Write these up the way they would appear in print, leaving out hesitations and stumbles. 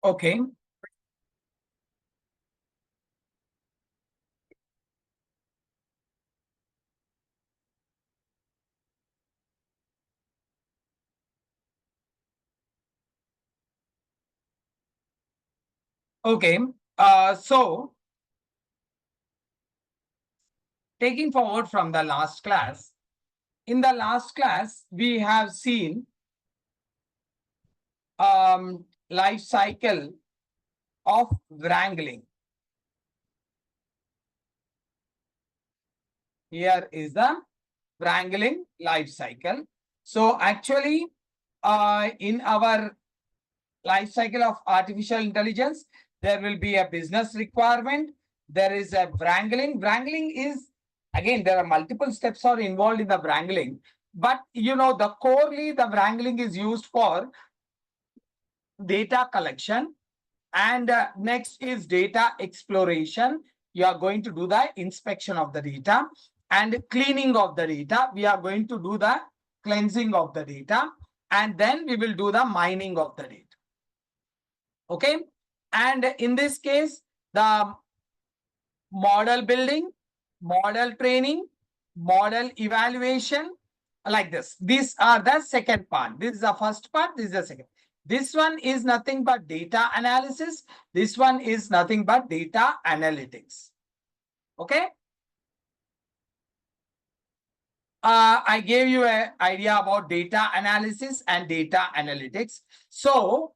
Okay. Okay. So taking forward from the last class, in the last class, we have seen life cycle of wrangling. Here is the wrangling life cycle. So actually, in our life cycle of artificial intelligence, there will be a business requirement. There is a wrangling. Wrangling is, again, there are multiple steps are involved in the wrangling. But the corely, the wrangling is used for data collection. And next is data exploration. You are going to do the inspection of the data and cleaning of the data. We are going to do the cleansing of the data. And then we will do the mining of the data. Okay. And in this case, the model building, model training, model evaluation, like this. These are the second part. This is the first part. This is the second. This one is nothing but data analysis. This one is nothing but data analytics. Okay. I gave you an idea about data analysis and data analytics. So,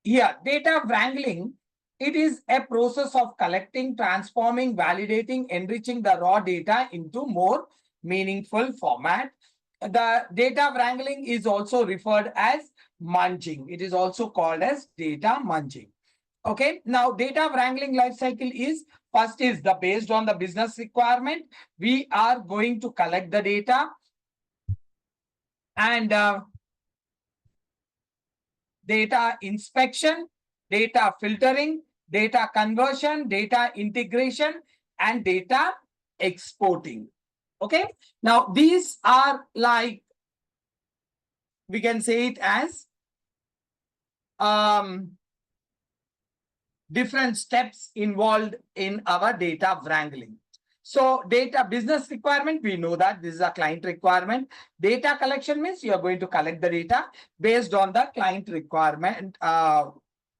here, data wrangling, it is a process of collecting, transforming, validating, enriching the raw data into more meaningful format. The data wrangling is also referred as munging. It is also called as data munging. Okay, now data wrangling life cycle is, first is the based on the business requirement. We are going to collect the data and data inspection, data filtering, data conversion, data integration, and data exporting. Okay. Now, these are like, we can say it as different steps involved in our data wrangling. So data business requirement, we know that this is a client requirement. Data collection means you are going to collect the data based on the client requirement.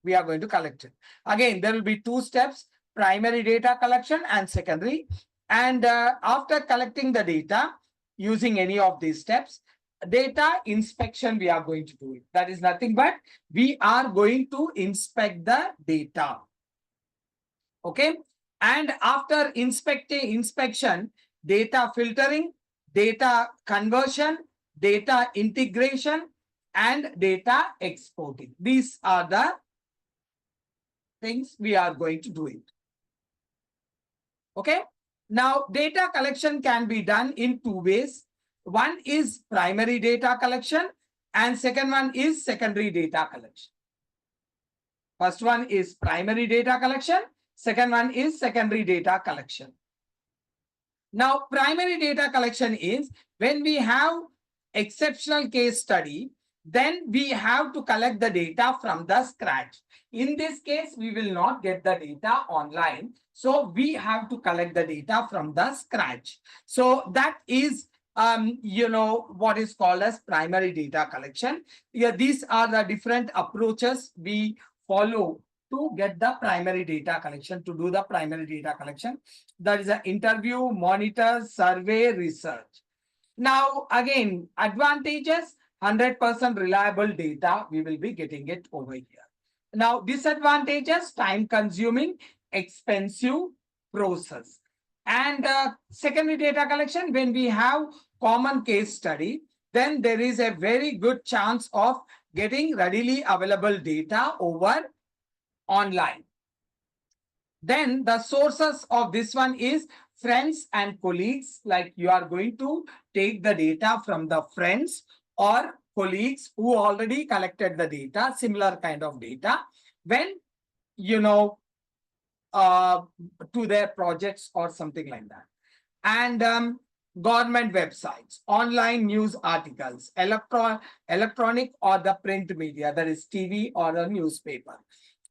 We are going to collect it. Again, there will be two steps, primary data collection and secondary. And after collecting the data using any of these steps, data inspection, we are going to do it. That is nothing but we are going to inspect the data. Okay. And after inspection, data filtering, data conversion, data integration, and data exporting. These are the things we are going to do it. Okay. Now, data collection can be done in two ways. One is primary data collection and second one is secondary data collection. First one is primary data collection. Second one is secondary data collection. Now, primary data collection is when we have exceptional case study, then we have to collect the data from the scratch. In this case, we will not get the data online. So we have to collect the data from the scratch. So that is what is called as primary data collection. Yeah, these are the different approaches we follow to get the primary data collection, to do the primary data collection. That is an interview, monitor, survey, research. Now, again, advantages, 100% reliable data, we will be getting it over here. Now, disadvantages, time consuming, expensive process. And secondary data collection, when we have common case study, then there is a very good chance of getting readily available data over online. Then the sources of this one is friends and colleagues, like you are going to take the data from the friends or colleagues who already collected the data, similar kind of data, when to their projects or something like that. And government websites, online news articles, electronic or the print media, that is TV or a newspaper,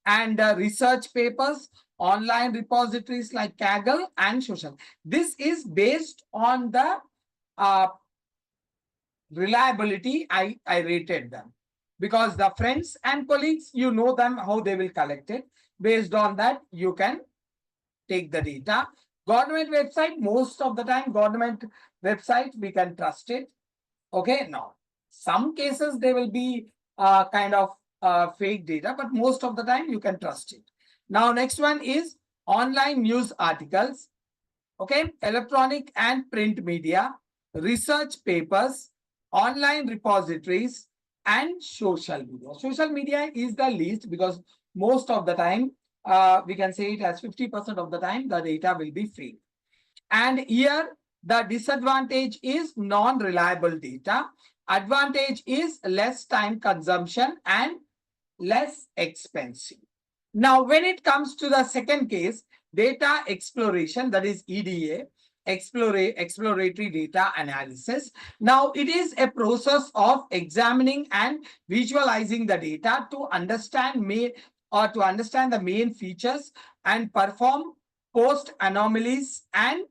and research papers, online repositories like Kaggle and social. This is based on the uh, reliability. I rated them because the friends and colleagues, you know them, how they will collect it. Based on that, you can take the data. Government website, most of the time, government website, we can trust it. Okay, now, some cases they will be kind of fake data, but most of the time you can trust it. Now, next one is online news articles, okay, electronic and print media, research papers, online repositories, and social media. Social media is the least because most of the time, we can say it as 50% of the time, the data will be fake. And here, the disadvantage is non-reliable data. Advantage is less time consumption and less expensive. Now, when it comes to the second case, data exploration, that is EDA, exploratory data analysis. Now, it is a process of examining and visualizing the data to understand the main features and perform post anomalies and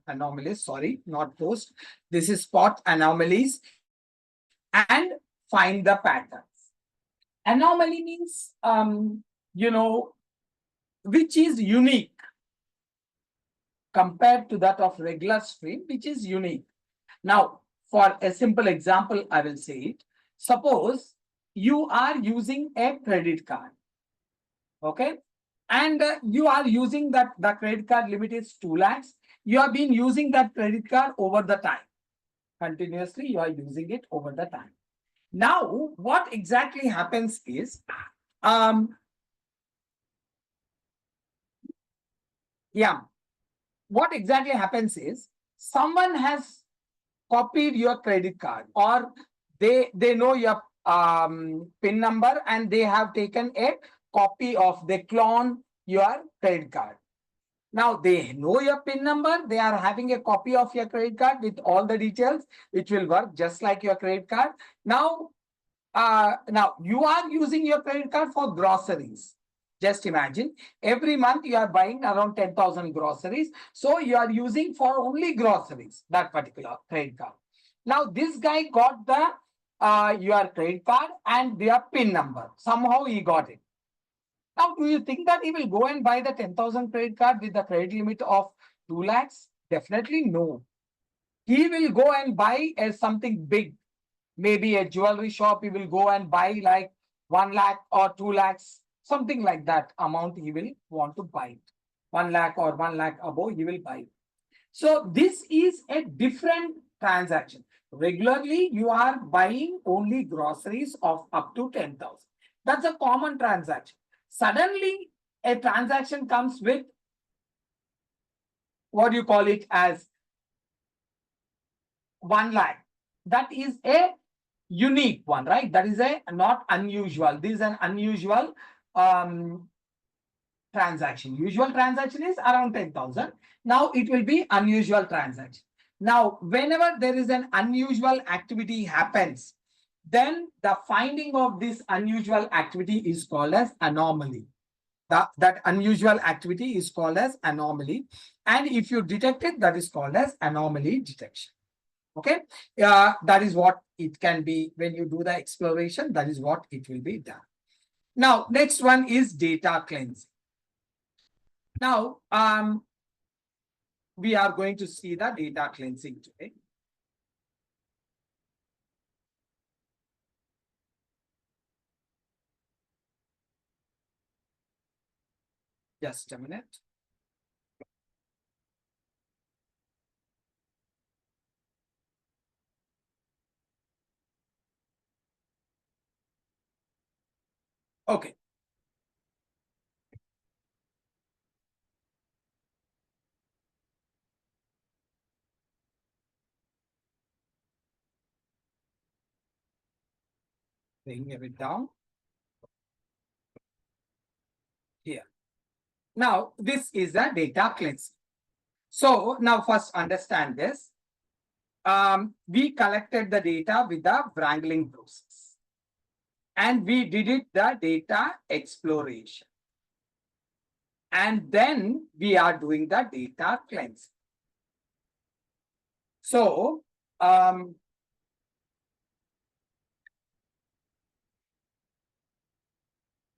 anomalies, sorry, not post. This is spot anomalies and find the patterns. Anomaly means, you know, which is unique compared to that of regular stream, which is unique. Now, for a simple example, I will say it. Suppose you are using a credit card, okay? And you are using that, the credit card limit is 2 lakhs. You have been using that credit card over the time. Continuously, you are using it over the time. Now, what exactly happens is, what exactly happens is someone has copied your credit card, or they know your PIN number and they have taken a copy of, they clone your credit card. Now they know your PIN number, they are having a copy of your credit card with all the details, which will work just like your credit card. Now you are using your credit card for groceries. Just imagine, every month you are buying around 10,000 groceries. So you are using for only groceries, that particular credit card. Now this guy got the your credit card and their PIN number. Somehow he got it. Now, do you think that he will go and buy the 10,000 credit card with the credit limit of 2 lakhs? Definitely no. He will go and buy something big, maybe a jewelry shop. He will go and buy like 1 lakh or 2 lakhs, something like that amount he will want to buy it. 1 lakh or 1 lakh above, he will buy it. So this is a different transaction. Regularly, you are buying only groceries of up to 10,000. That's a common transaction. Suddenly, a transaction comes with, what do you call it, as 1 lakh. That is a unique one, right? That is a not unusual. This is an unusual transaction. Usual transaction is around 10,000. Now it will be unusual transaction. Now, whenever there is an unusual activity happens, then the finding of this unusual activity is called as anomaly. That unusual activity is called as anomaly. And if you detect it, that is called as anomaly detection. Okay, that is what it can be when you do the exploration. That is what it will be done. Now, next one is data cleansing. Now, we are going to see the data cleansing today. Just a minute. Okay. Bring it down here. Now, this is the data cleansing. So now first understand this. We collected the data with the wrangling process and we did it the data exploration. And then we are doing the data cleansing. So,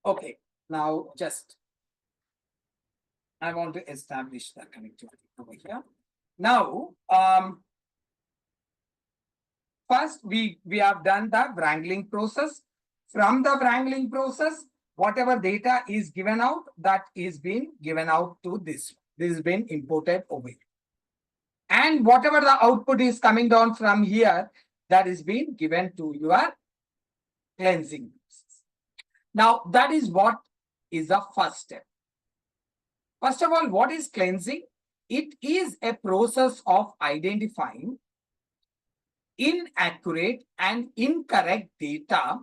okay, now just I want to establish the connectivity over here. Now, first we have done the wrangling process. From the wrangling process, whatever data is given out, that is being given out to this. This has been imported over here. And whatever the output is coming down from here, that is being given to your cleansing process. Now, that is what is the first step. First of all, what is cleansing? It is a process of identifying inaccurate and incorrect data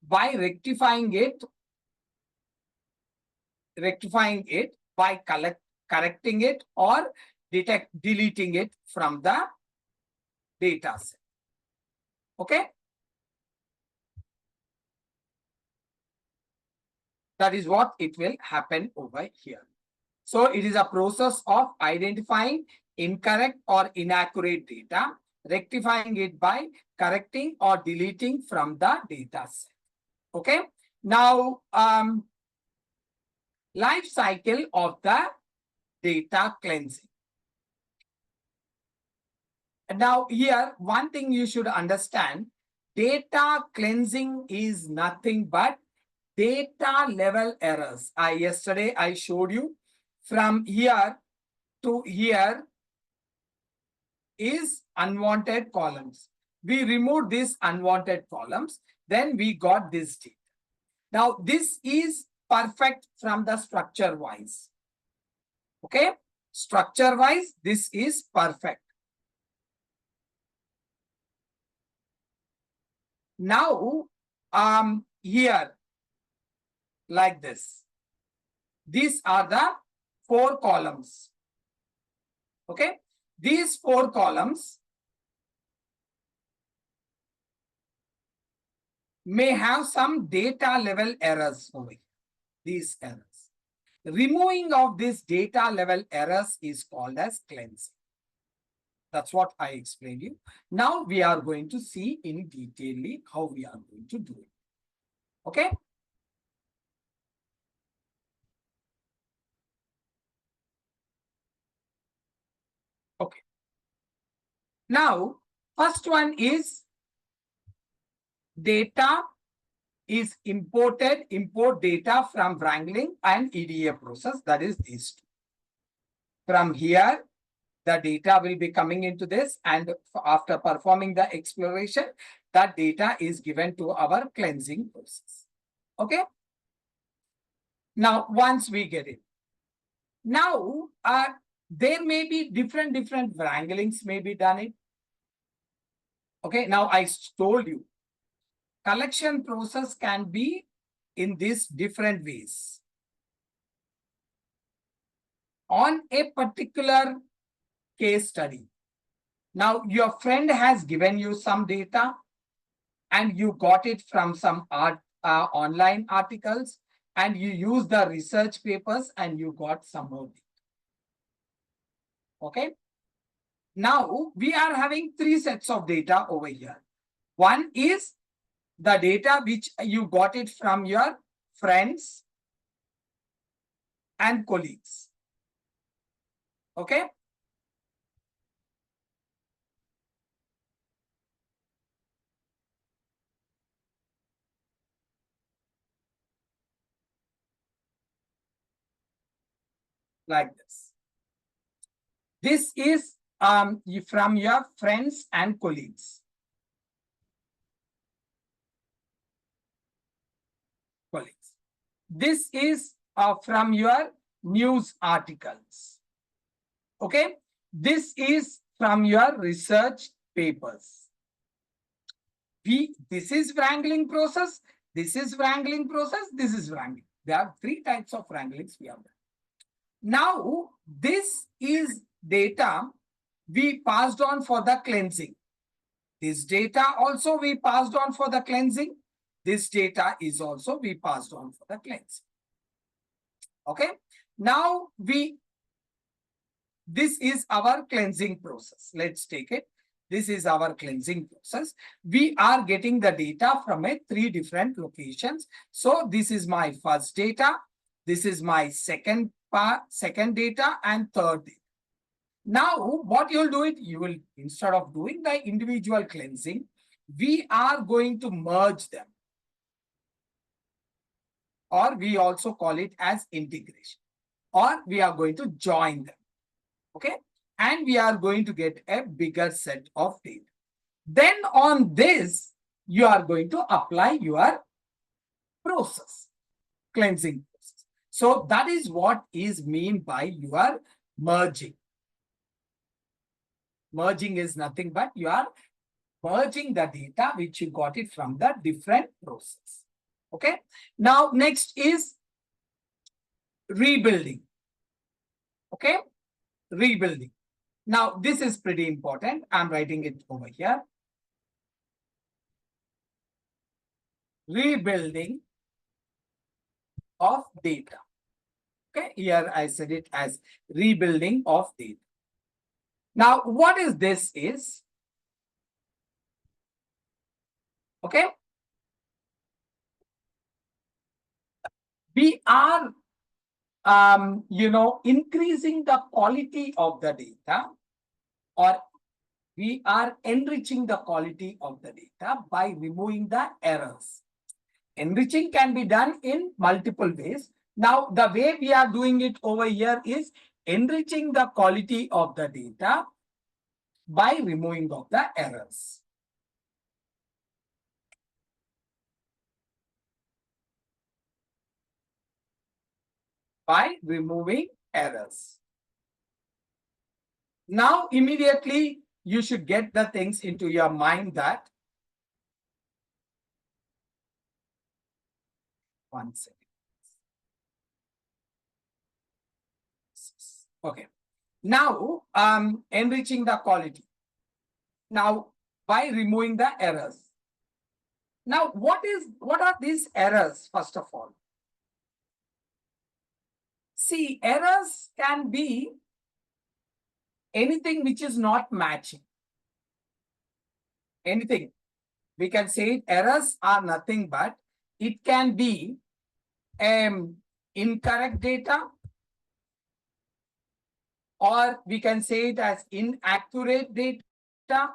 by rectifying it by correcting it or deleting it from the data set. Okay? That is what it will happen over here. So it is a process of identifying incorrect or inaccurate data, rectifying it by correcting or deleting from the data set. Okay. Now, life cycle of the data cleansing. And now here, one thing you should understand, data cleansing is nothing but data level errors. Yesterday I showed you from here to here is unwanted columns. We removed these unwanted columns, then we got this data. Now this is perfect from the structure wise. Okay, structure wise, this is perfect. Now, here, like this. These are the 4 columns. Okay, these 4 columns may have some data level errors over here. These errors. Removing of this data level errors is called as cleansing. That's what I explained you. Now we are going to see in detail how we are going to do it. Okay. Okay. Now, first one is data is import data from wrangling and EDA process. That is these two. From here, the data will be coming into this, and after performing the exploration, that data is given to our cleansing process. Okay. Now, once we get it, now there may be different wranglings may be done it. Okay. Now I told you, collection process can be in these different ways. On a particular case study, now your friend has given you some data and you got it from some online articles, and you use the research papers and you got some more data. Okay. Now we are having 3 sets of data over here. One is the data which you got it from your friends and colleagues. Okay. Like this. This is from your friends and colleagues. This is from your news articles. Okay. This is from your research papers. This is wrangling process. This is wrangling process. This is wrangling. There are 3 types of wranglings we have done. Now, this is data we passed on for the cleansing. This data also we passed on for the cleansing. This data is also we passed on for the cleansing. Okay. Now this is our cleansing process. Let's take it. This is our cleansing process. We are getting the data from three different locations. So this is my first data. This is my second data and third data. Now, what you'll do it, you will, instead of doing the individual cleansing, we are going to merge them. Or we also call it as integration. Or we are going to join them. Okay. And we are going to get a bigger set of data. Then on this, you are going to apply your process, cleansing process. So that is what is meant by your merging. Merging is nothing but you are merging the data which you got it from the different process. Okay. Now, next is rebuilding. Okay. Rebuilding. Now, this is pretty important. I'm writing it over here. Rebuilding of data. Okay, here I said it as rebuilding of data. Now, what is this is? Okay. We are increasing the quality of the data, or we are enriching the quality of the data by removing the errors. Enriching can be done in multiple ways. Now, the way we are doing it over here is enriching the quality of the data by removing of the errors. By removing errors. Now, immediately, you should get the things into your mind that, one second. Okay. Now, enriching the quality. Now, by removing the errors. Now, what are these errors, first of all? See, errors can be anything which is not matching. Anything. We can say errors are nothing but it can be incorrect data, or we can say it as inaccurate data,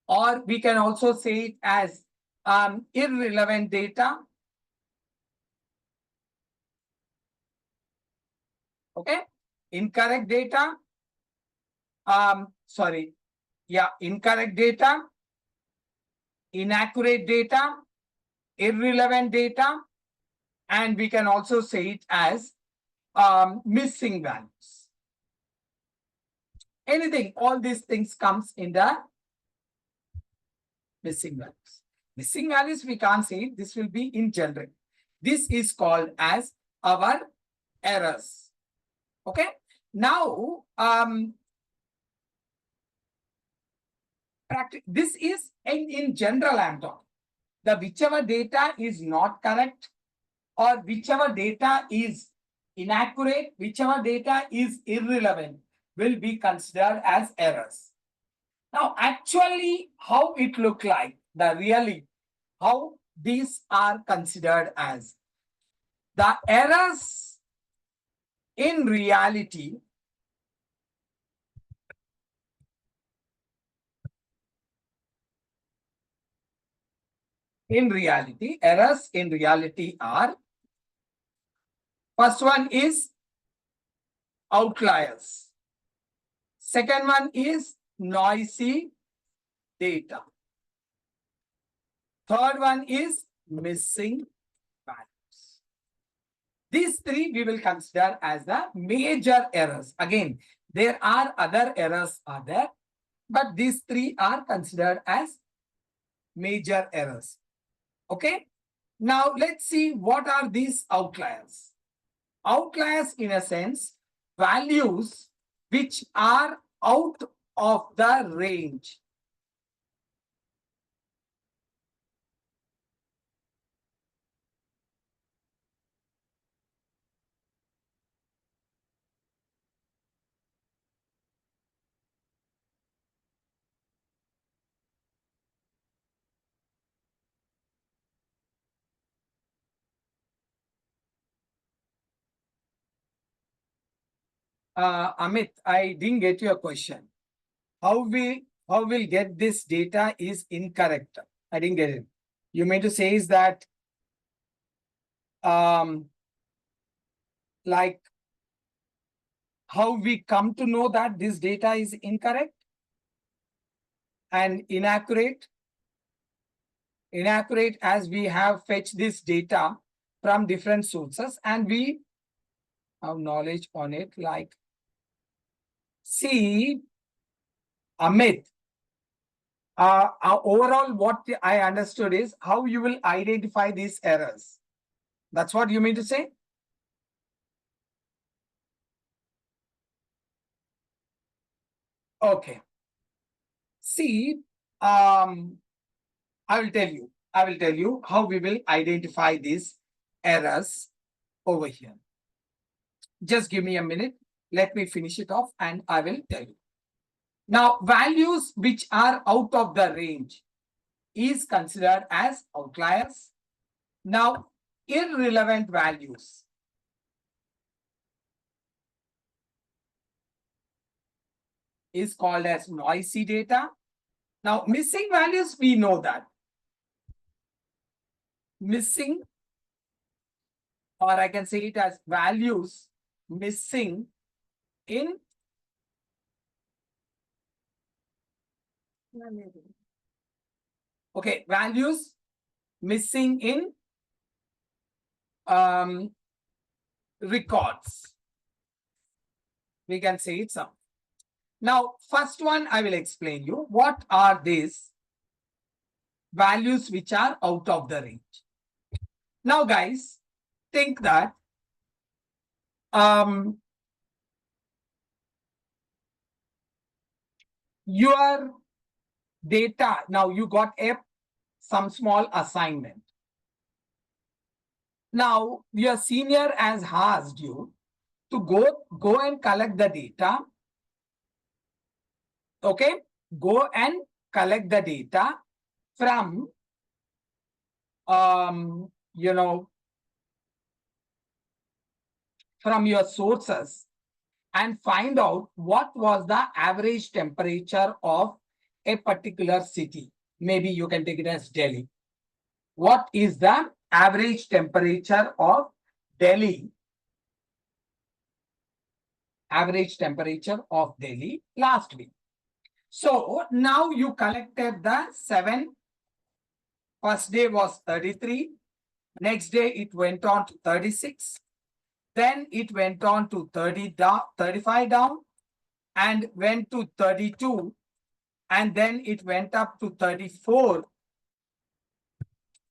or we can also say it as irrelevant data. Okay, incorrect data. Incorrect data, inaccurate data, irrelevant data, and we can also say it as missing values. Anything, all these things comes in the missing values. Missing values, we can't say it. This will be in general. This is called as our errors. Okay. Now, this is in general I'm talking. The whichever data is not correct, or whichever data is inaccurate, whichever data is irrelevant, will be considered as errors. Now, actually, how it look like, how these are considered as the errors in reality. Errors in reality are, first one is outliers. Second one is noisy data. Third one is missing values. These three we will consider as the major errors. Again, there are other errors are there, but these three are considered as major errors. Okay. Now let's see what are these outliers. Outliers, in a sense, values which are out of the range. Amit, I didn't get your question. How will get this data is incorrect? I didn't get it. You mean to say is that like how we come to know that this data is incorrect and inaccurate? Inaccurate as we have fetched this data from different sources and we have knowledge on it. Like, see, Amit, overall what I understood is how you will identify these errors. That's what you mean to say? Okay. See, I will tell you how we will identify these errors over here. Just give me a minute. Let me finish it off and I will tell you. Now, values which are out of the range is considered as outliers. Now, irrelevant values is called as noisy data. Now, missing values, we know that. Missing, or I can say it as values missing in values missing in records. We can say it some. Now, first one, I will explain you what are these values which are out of the range. Now, guys, think that your data, now you got some small assignment. Now, your senior has asked you to go and collect the data. Okay, go and collect the data from from your sources and find out what was the average temperature of a particular city. Maybe you can take it as Delhi. What is the average temperature of Delhi? Average temperature of Delhi last week. So now you collected the 7. First day was 33. Next day it went on to 36. Then it went on to 35 down and went to 32. And then it went up to 34.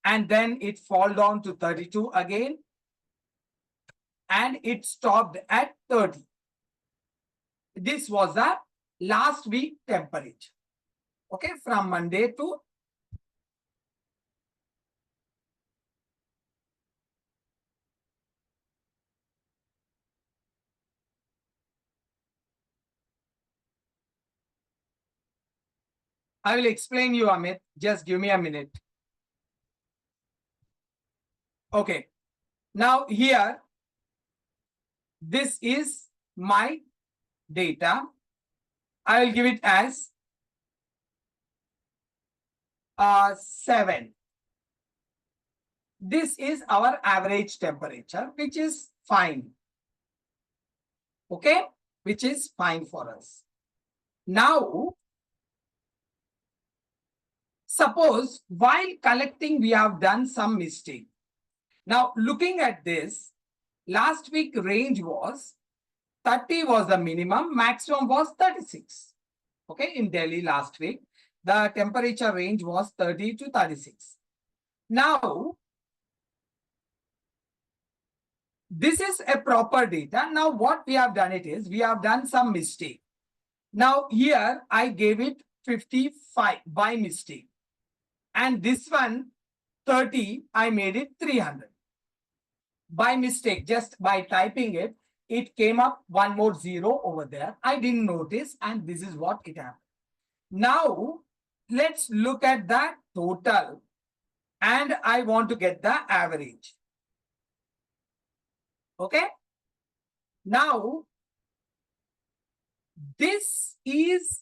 And then it fall down to 32 again. And it stopped at 30. This was the last week temperature. Okay, from Monday to I will explain you, Amit. Just give me a minute. Okay. Now here, this is my data. I will give it as 7. This is our average temperature, which is fine. Okay, which is fine for us. Now, suppose while collecting, we have done some mistake. Now, looking at this, last week range was 30 was the minimum, maximum was 36. Okay, in Delhi last week, the temperature range was 30 to 36. Now, this is a proper data. Now what we have done it is, we have done some mistake. Now here I gave it 55 by mistake. And this one 30, I made it 300. By mistake, just by typing it, it came up one more zero over there. I didn't notice, and this is what it happened. Now, let's look at the total, and I want to get the average. Okay? Now, this is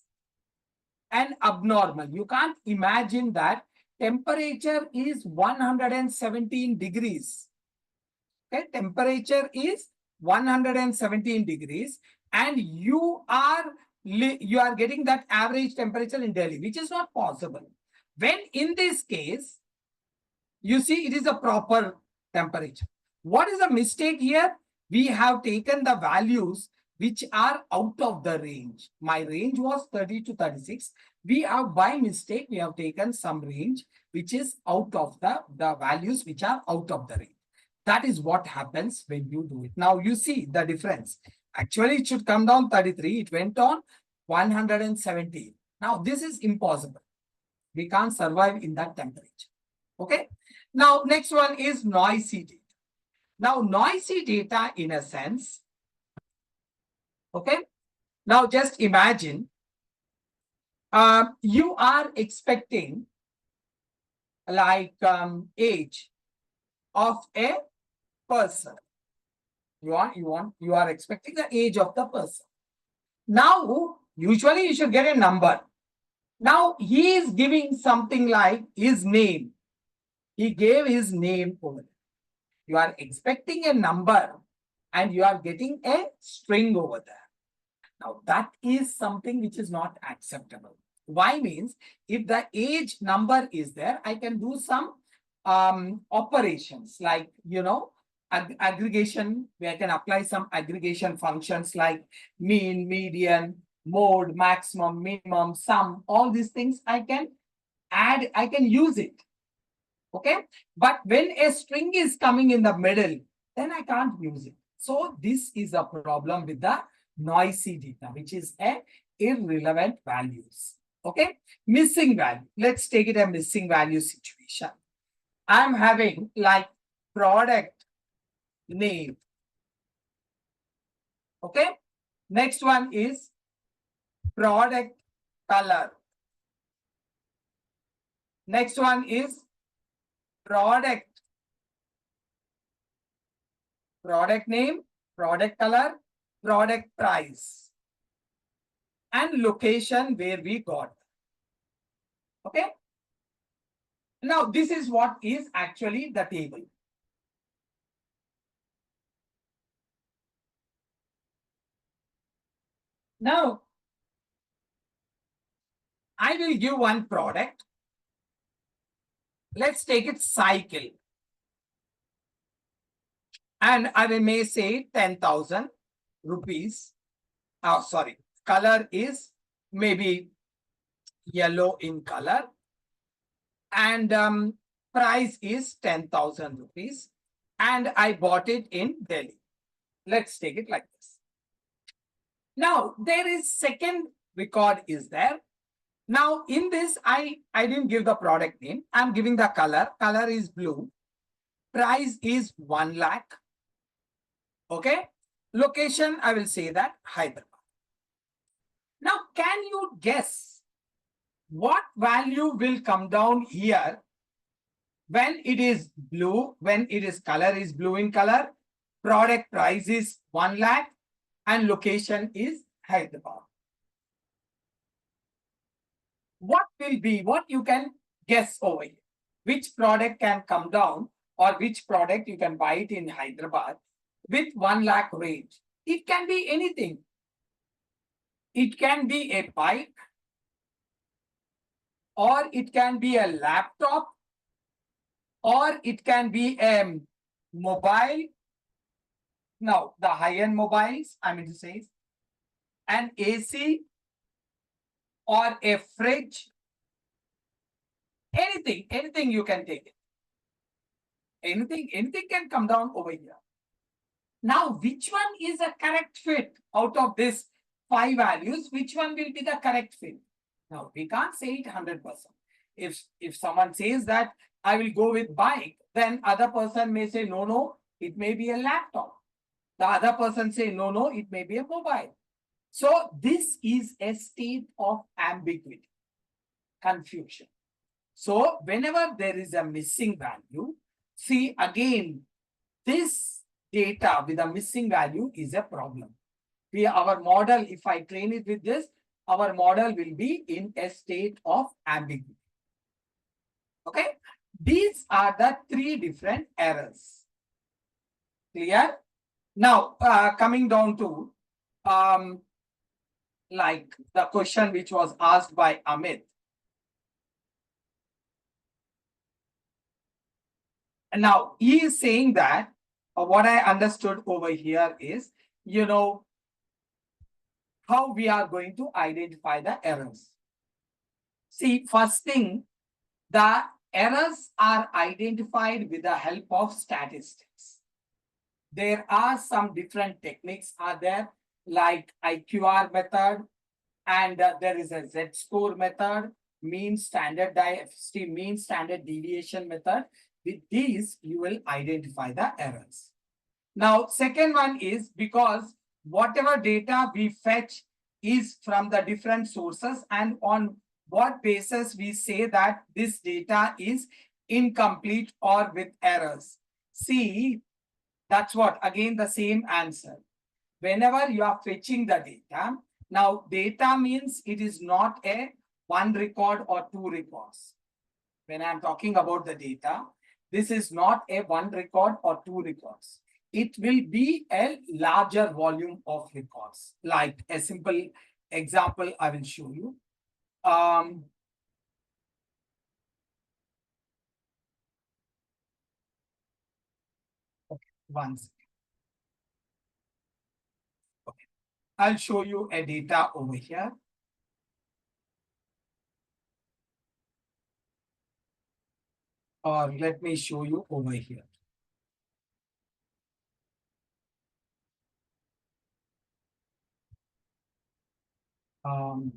an abnormal. You can't imagine that temperature is 117 degrees. Okay, temperature is 117 degrees, and you are getting that average temperature in Delhi, which is not possible. When in this case, you see it is a proper temperature. What is the mistake here? We have taken the values which are out of the range. My range was 30 to 36. We have by mistake, we have taken some range which is out of the values which are out of the range. That is what happens when you do it. Now you see the difference. Actually, it should come down 33. It went on 117. Now this is impossible. We can't survive in that temperature. Okay. Now next one is noisy data. Now noisy data in a sense. Okay. Now just imagine you are expecting like age of a person. You are expecting the age of the person. Now, usually you should get a number. Now, he is giving something like his name. He gave his name over. You are expecting a number and you are getting a string over there. Now, that is something which is not acceptable. Why means, if the age number is there, I can do some operations like, aggregation, where I can apply some aggregation functions like mean, median, mode, maximum, minimum, sum, all these things I can add, I can use it. Okay. But when a string is coming in the middle, then I can't use it. So this is a problem with the noisy data, which is a irrelevant values. Okay. Missing value. Let's take it a missing value situation. I'm having like product name. Okay. Next one is product color. Next one is product name, product color, product price, and location where we got. Okay. Now, this is what is actually the table. Now, I will give one product. Let's take it cycle. And I may say 10,000 rupees. Oh, sorry. Color is maybe yellow in color. And price is 10,000 rupees. And I bought it in Delhi. Let's take it like this. Now, there is second record is there. Now, in this, I didn't give the product name. I'm giving the color. Color is blue. Price is 1 lakh. Okay. Location, I will say that Hyderabad. Now, can you guess what value will come down here when it is blue, when it is color is blue in color, product price is 1 lakh, and location is Hyderabad? What will be, what you can guess over here? Which product can come down, or which product you can buy it in Hyderabad with 1 lakh range? It can be anything. It can be a bike, or it can be a laptop, or it can be a mobile. Now, the high-end mobiles, I mean to say, an AC, or a fridge, anything you can take it. Anything can come down over here. Now, which one is a correct fit out of this 5 values? Which one will be the correct fit? Now, we can't say it 100%. If someone says that I will go with bike, then other person may say, no, no, it may be a laptop. The other person say, no, no, it may be a mobile. So this is a state of ambiguity, confusion. So whenever there is a missing value, see again, this data with a missing value is a problem. Our model, if I train it with this, our model will be in a state of ambiguity. Okay. These are the 3 different errors. Clear? Now, coming down to like the question which was asked by Amit. And now he is saying that what I understood over here is, how we are going to identify the errors. See, first thing, the errors are identified with the help of statistics. There are some different techniques are there, like IQR method, and there is a Z-score method, mean standard mean standard deviation method. With these, you will identify the errors. Now, second one is because whatever data we fetch is from the different sources, and on what basis we say that this data is incomplete or with errors. See, that's what, again, the same answer. Whenever you are fetching the data, now data means it is not a 1 record or 2 records. When I'm talking about the data, this is not a 1 record or 2 records. It will be a larger volume of records. Like a simple example, I will show you. Okay, one second. Okay, I'll show you a data over here. Or let me show you over here. Um,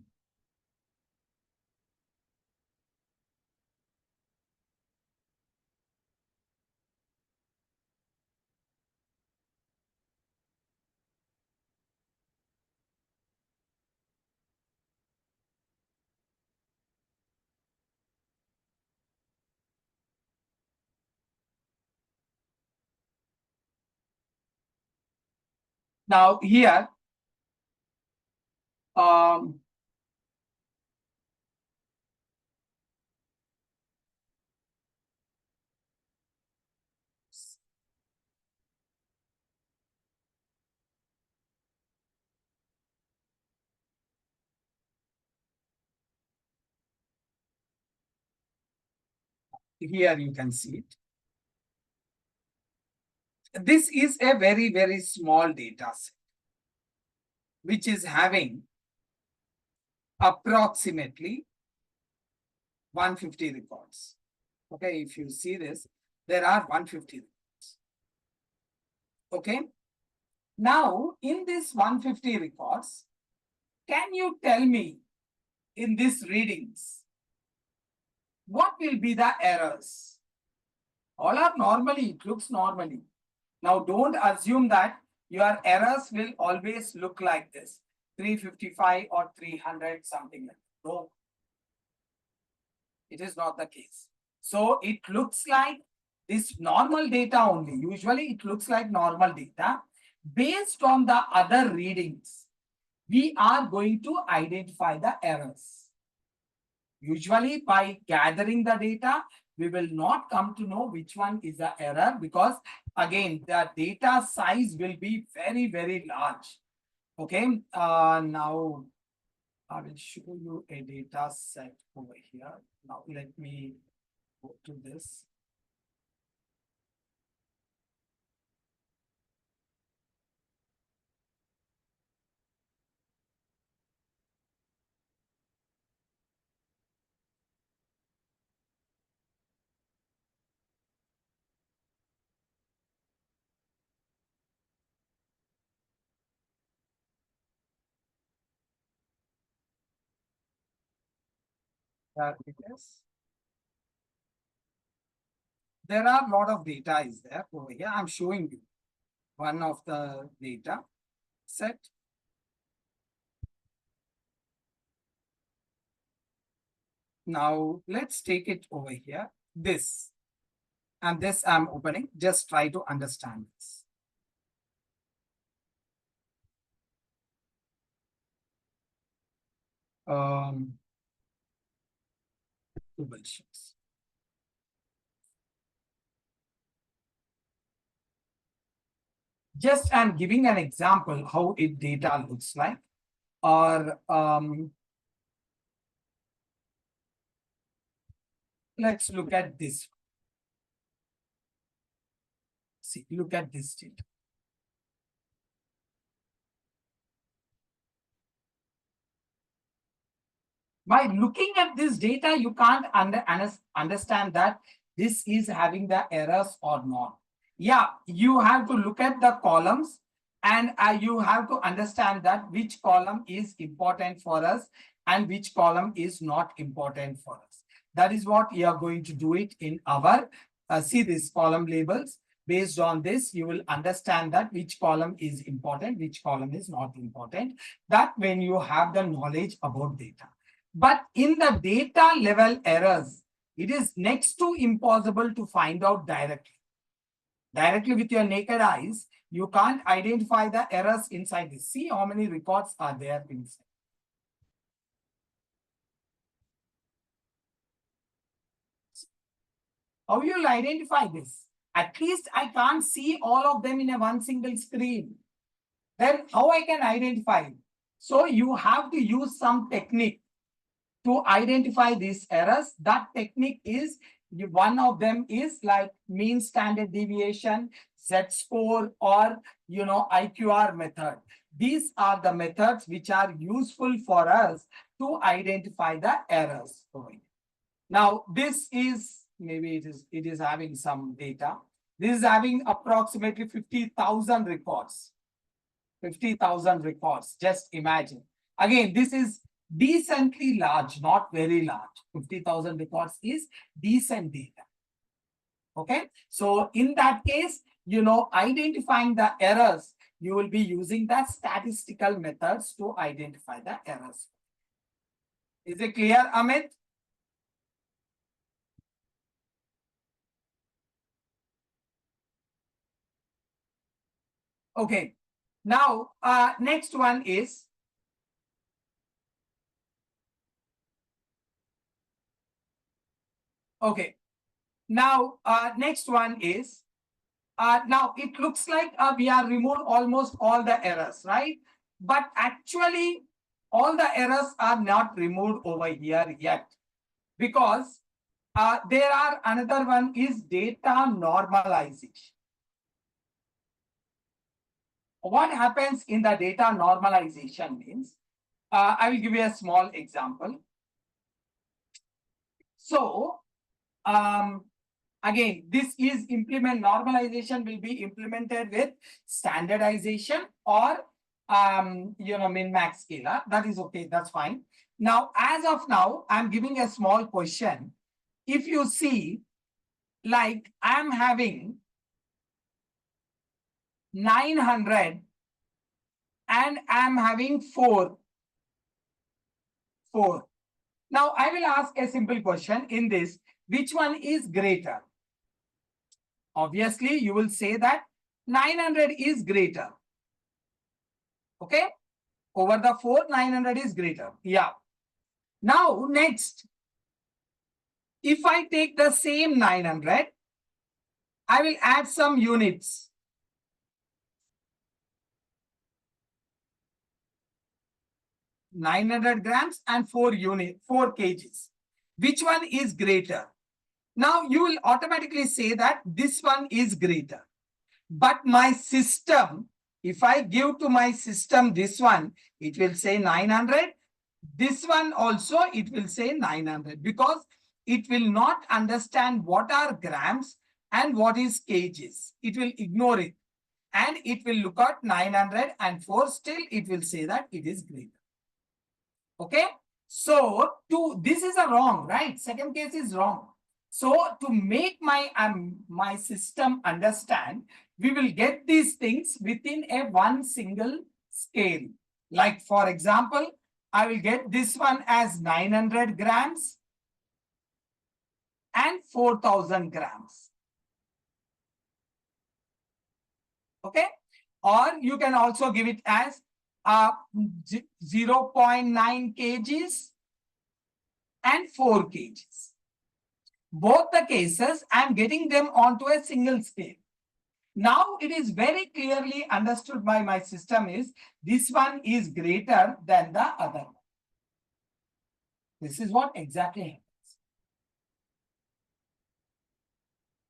Now here, um, here you can see it. This is a very, very small data set, which is having approximately 150 records. Okay, if you see this, there are 150 records. Okay. Now, in this 150 records, can you tell me in these readings, what will be the errors? All are normally, it looks normally. Now, don't assume that your errors will always look like this, 355 or 300, something like that. No, it is not the case. So it looks like this normal data only. Usually it looks like normal data. Based on the other readings, we are going to identify the errors. Usually by gathering the data, we will not come to know which one is the error, because again, the data size will be very, very large. Okay, now I will show you a data set over here. Now let me go to this. There it is. There are a lot of data is there over here. I'm showing you one of the data set. Now let's take it over here. This and this I'm opening. Just try to understand this. Two bullshits. Just I'm giving an example how it data looks like, or let's look at this. See, look at this data. By looking at this data, you can't understand that this is having the errors or not. Yeah, you have to look at the columns and you have to understand that which column is important for us and which column is not important for us. That is what we are going to do it in our, see this column labels. Based on this, you will understand that which column is important, which column is not important. That when you have the knowledge about data. But in the data level errors, it is next to impossible to find out directly. Directly with your naked eyes, you can't identify the errors inside this. See how many records are there inside. How will you identify this? At least I can't see all of them in a one single screen. Then how I can identify? So you have to use some technique to identify these errors. That technique is, one of them is like mean standard deviation, Z-score, or IQR method. These are the methods which are useful for us to identify the errors. Now this is, maybe it is having some data. This is having approximately 50,000 records. 50,000 records, just imagine. Again, this is decently large, not very large. 50,000 records is decent data. Okay, so in that case, identifying the errors, you will be using the statistical methods to identify the errors. Is it clear, Amit? Okay, now next one is okay. Now next one is now it looks like we have removed almost all the errors, right? But actually, all the errors are not removed over here yet, because there are another one is data normalization. What happens in the data normalization means, I will give you a small example. So, again, this is normalization will be implemented with standardization or, min-max scalar. That is okay, that's fine. Now, as of now, I'm giving a small question. If you see, like I'm having 900 and I'm having 4. Now, I will ask a simple question in this. Which one is greater? Obviously, you will say that 900 is greater. Okay? Over the 4, 900 is greater. Yeah. Now, next, if I take the same 900, I will add some units. 900 grams and 4 kgs. Which one is greater? Now you will automatically say that this one is greater. But my system, if I give to my system this one, it will say 900. This one also, it will say 900, because it will not understand what are grams and what is kgs. It will ignore it. And it will look at 900 and 4. Still, it will say that it is greater. Okay, So this is a wrong, right? Second case is wrong. So to make my system understand, we will get these things within a one single scale. Like for example, I will get this one as 900 grams and 4,000 grams. Okay. Or you can also give it as 0.9 kgs and 4 kgs. Both the cases, I'm getting them onto a single scale. Now it is very clearly understood by my system is this one is greater than the other one. This is what exactly happens.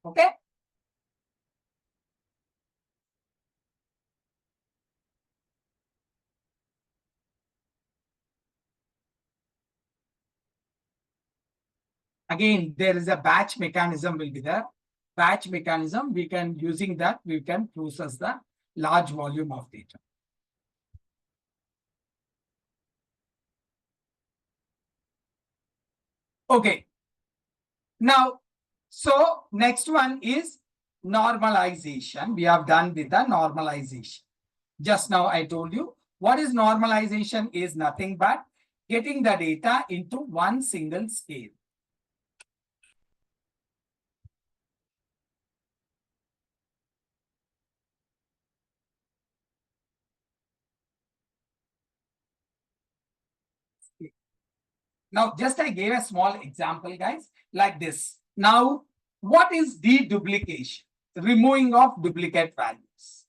Okay. Again, there is a batch mechanism will be there. Batch mechanism, we can using that, we can process the large volume of data. Okay. Now, so next one is normalization. We have done with the normalization. Just now I told you what is normalization is nothing but getting the data into one single scale. Now, just I gave a small example, guys, like this. Now, what is deduplication? Removing of duplicate values.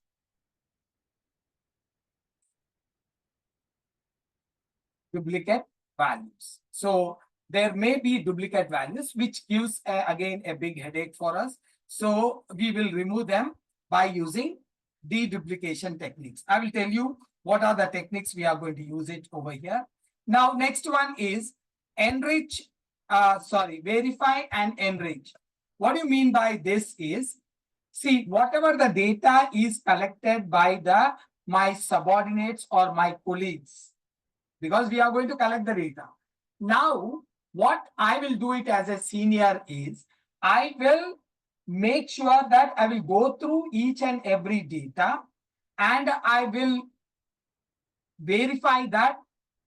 Duplicate values. So there may be duplicate values, which gives again a big headache for us. So we will remove them by using deduplication techniques. I will tell you what are the techniques we are going to use it over here. Now, next one is enrich, verify and enrich. What do you mean by this is, see, whatever the data is collected by my subordinates or my colleagues, because we are going to collect the data. Now, what I will do it as a senior is, I will make sure that I will go through each and every data and I will verify that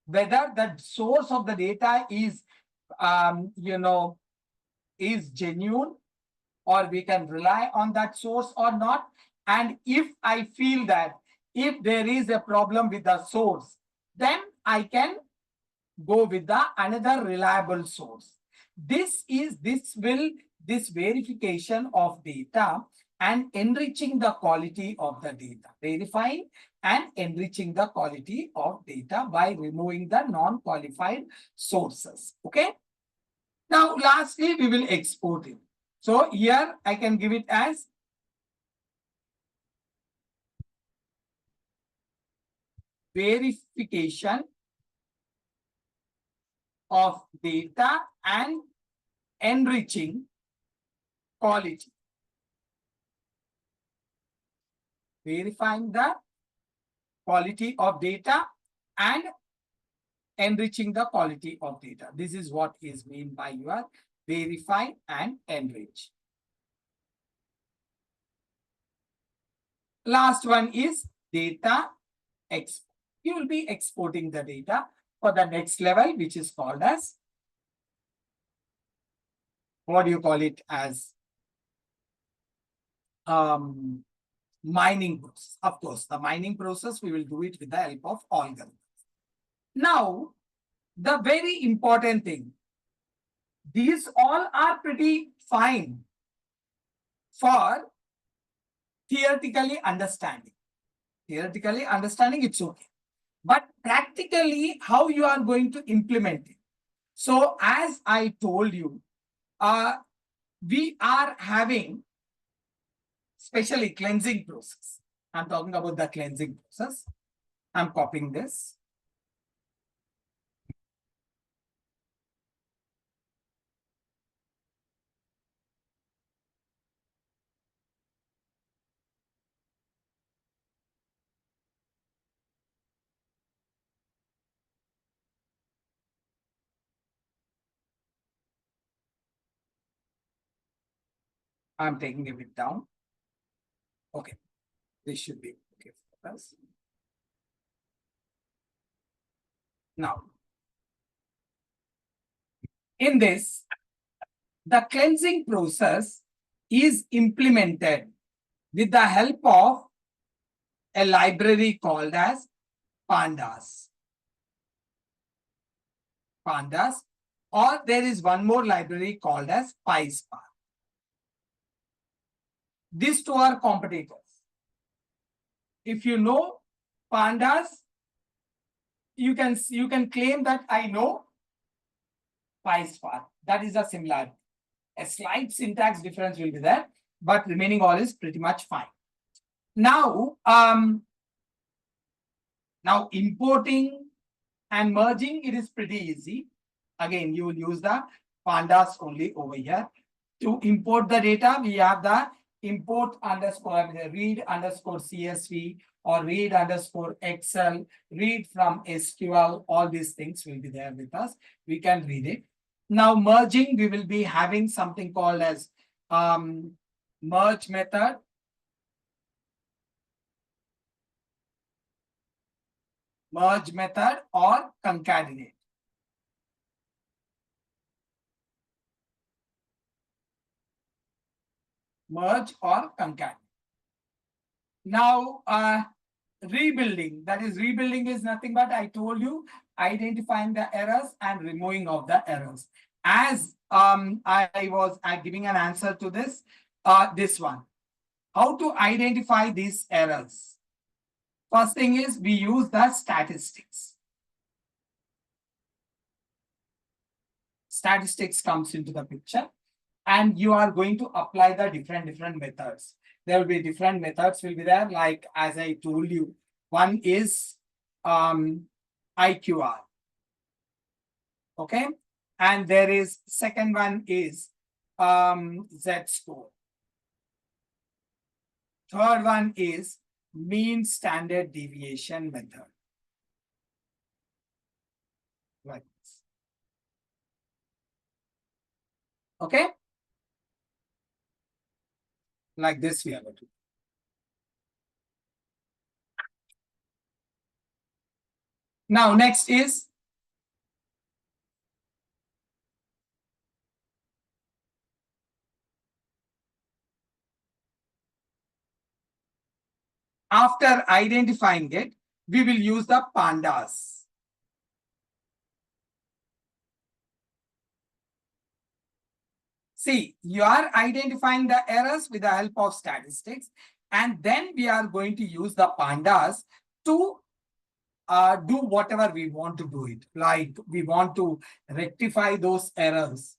whether the source of the data is, is genuine, or we can rely on that source or not. And if I feel that if there is a problem with the source, then I can go with the another reliable source. This verification of data and enriching the quality of the data, verifying and enriching the quality of data by removing the non-qualified sources. Okay. Now, lastly, we will export it. So here I can give it as verification of data and enriching quality. Verifying the quality of data and enriching the quality of data. This is what is meant by your verify and enrich. Last one is data export. You will be exporting the data for the next level, which is called as, what do you call it as? Mining process. Of course, the mining process, we will do it with the help of algorithms. Now, the very important thing, these all are pretty fine for theoretically understanding. Theoretically understanding, it's okay. But practically, how you are going to implement it. So as I told you, we are having especially cleansing process. I'm talking about the cleansing process. I'm copying this. I'm taking a bit down. Okay, this should be okay for us. Now, in this, the cleansing process is implemented with the help of a library called as pandas. Pandas, or there is one more library called as PySpark. These two are competitors. If you know pandas, you can claim that I know PySpark. That is a similarity. A slight syntax difference will be there, but remaining all is pretty much fine. Now, now importing and merging, it is pretty easy. Again, you will use the pandas only over here. To import the data, we have the import underscore read underscore CSV or read underscore Excel, read from SQL. All these things will be there with us. We can read it. Now, merging, we will be having something called as merge method. Merge method or concatenate. Merge or concatenate. Now, rebuilding, that is rebuilding is nothing but I told you identifying the errors and removing of the errors. As I was giving an answer to this, this one. How to identify these errors? First thing is we use the statistics. Statistics comes into the picture and you are going to apply the different methods. There will be different methods will be there, like as I told you, one is IQR. Okay, and there is second one is Z-score. Third one is mean standard deviation method. Like this. Okay, like this we are going to. Now next is after identifying it, we will use the pandas. See, you are identifying the errors with the help of statistics, and then we are going to use the pandas to do whatever we want to do it. Like we want to rectify those errors,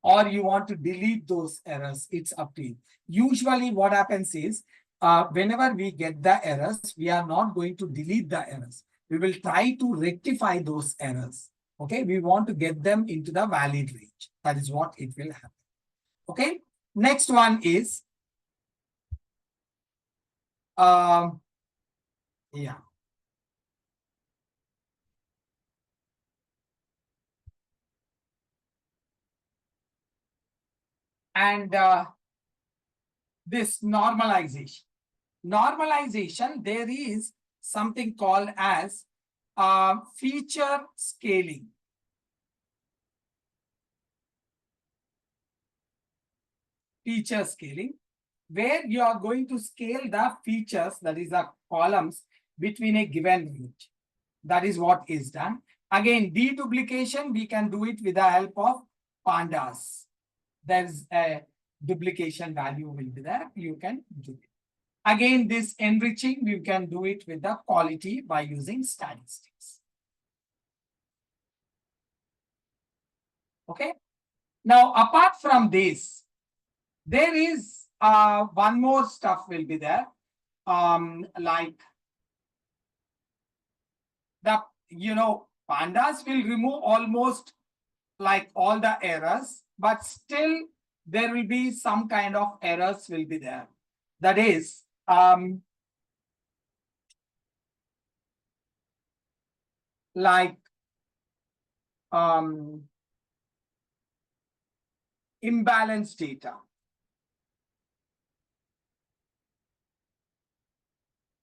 or you want to delete those errors. It's up to you. Usually what happens is, whenever we get the errors, we are not going to delete the errors. We will try to rectify those errors. Okay, we want to get them into the valid range. That is what it will happen. Okay, next one is yeah. And this normalization. Normalization, there is something called as feature scaling. Feature scaling, where you are going to scale the features, that is the columns, between a given range. That is what is done. Again, deduplication, we can do it with the help of pandas. There's a duplication value will be there. You can do it. Again, this enriching, we can do it with the quality by using statistics. Okay. Now, apart from this, there is one more stuff will be there. Like the, pandas will remove almost like all the errors, but still there will be some kind of errors will be there. That is, like imbalanced data.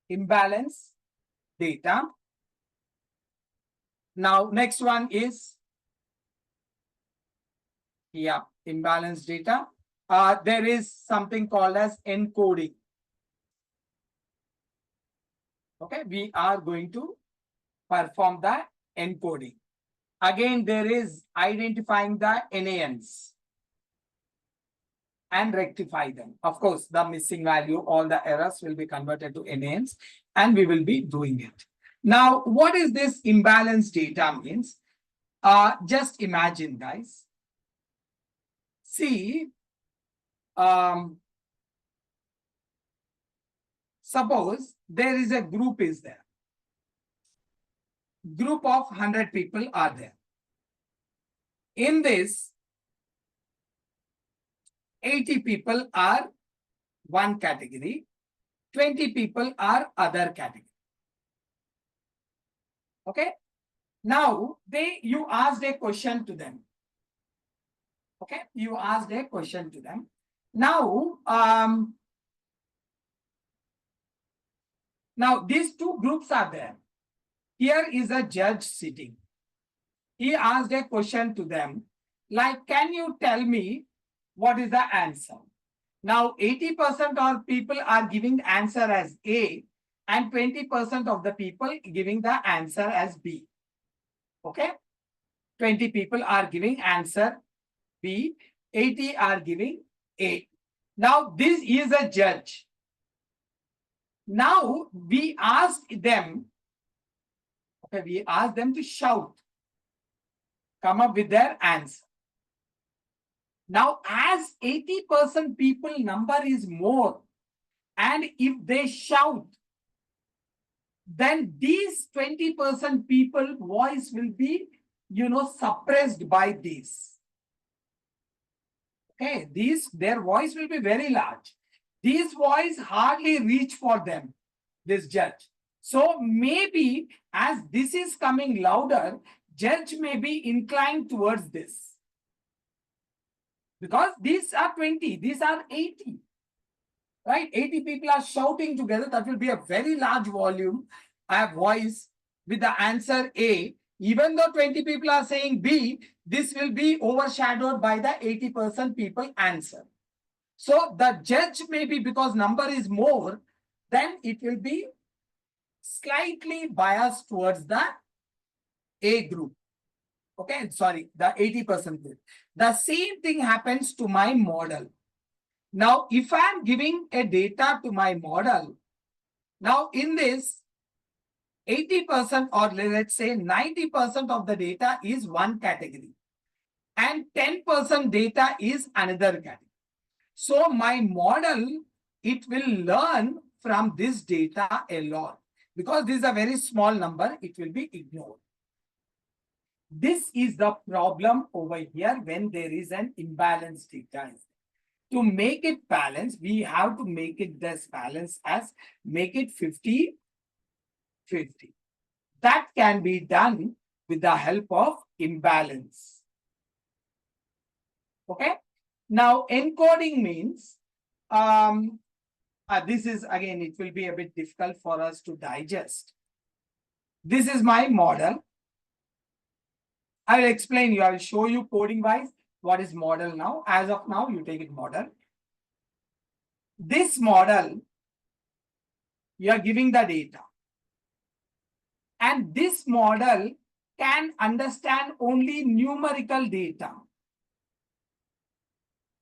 imbalance data. Now, next one is, imbalance data. There is something called as encoding. Okay, we are going to perform the encoding. Again, there is identifying the NANs and rectify them. Of course, the missing value, all the errors will be converted to NANs, and we will be doing it. Now, what is this imbalance data means? Just imagine, guys. See, suppose there is a group is there. Group of 100 people are there. In this, 80 people are one category, 20 people are other category. Okay. Now, you asked a question to them. Okay, you asked a question to them. Now, now these two groups are there. Here is a judge sitting. He asked a question to them, like, can you tell me what is the answer? Now, 80% of people are giving answer as A, and 20% of the people giving the answer as B. Okay, 20 people are giving answer B, 80 are giving A. Now, this is a judge. Now, we ask them, okay, we ask them to shout, come up with their answer. Now, as 80% people number is more, and if they shout, then these 20% people voice will be, suppressed by this. Okay, their voice will be very large. This voice hardly reach for them, this judge. So maybe as this is coming louder, judge may be inclined towards this. Because these are 20, these are 80. Right? 80 people are shouting together. That will be a very large volume. I have voice with the answer A. Even though 20 people are saying B, this will be overshadowed by the 80% people answer. So the judge may be, because number is more, then it will be slightly biased towards the A group. Okay, sorry, the 80% group. The same thing happens to my model. Now, if I'm giving a data to my model, now in this, 80% or let's say 90% of the data is one category and 10% data is another category. So my model, it will learn from this data a lot. Because this is a very small number, it will be ignored. This is the problem over here when there is an imbalanced data. To make it balanced, we have to make it this balance as make it 50-50. That can be done with the help of imbalance. Okay. Now, encoding means, this is again, it will be a bit difficult for us to digest. This is my model. I will explain you. I will show you coding wise what is model now. As of now, you take it model. This model, you are giving the data. And this model can understand only numerical data.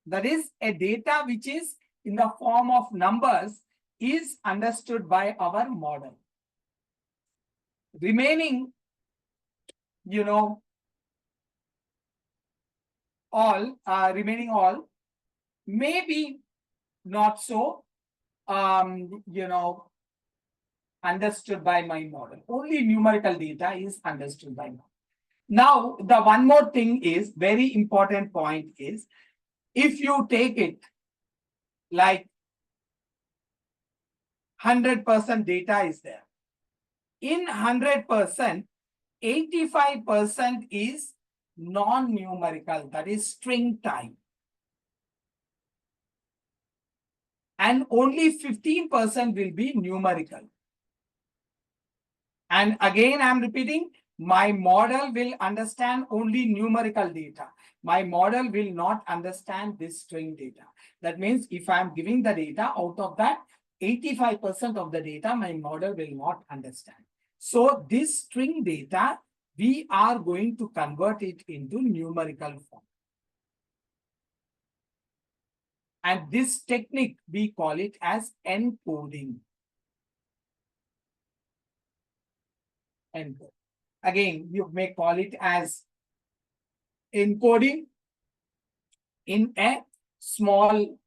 That is, a data which is in the form of numbers is understood by our model. Remaining, remaining all maybe not so, understood by my model. Only numerical data is understood by model. Now, the one more thing is, very important point is, if you take it like 100% data is there. In 100%, 85% is non-numerical, that is string type. And only 15% will be numerical. And again, I'm repeating, my model will understand only numerical data. My model will not understand this string data. That means if I'm giving the data, out of that, 85% of the data, my model will not understand. So this string data, we are going to convert it into numerical form. And this technique, we call it as encoding. Encode. Again, you may call it as encoding in a small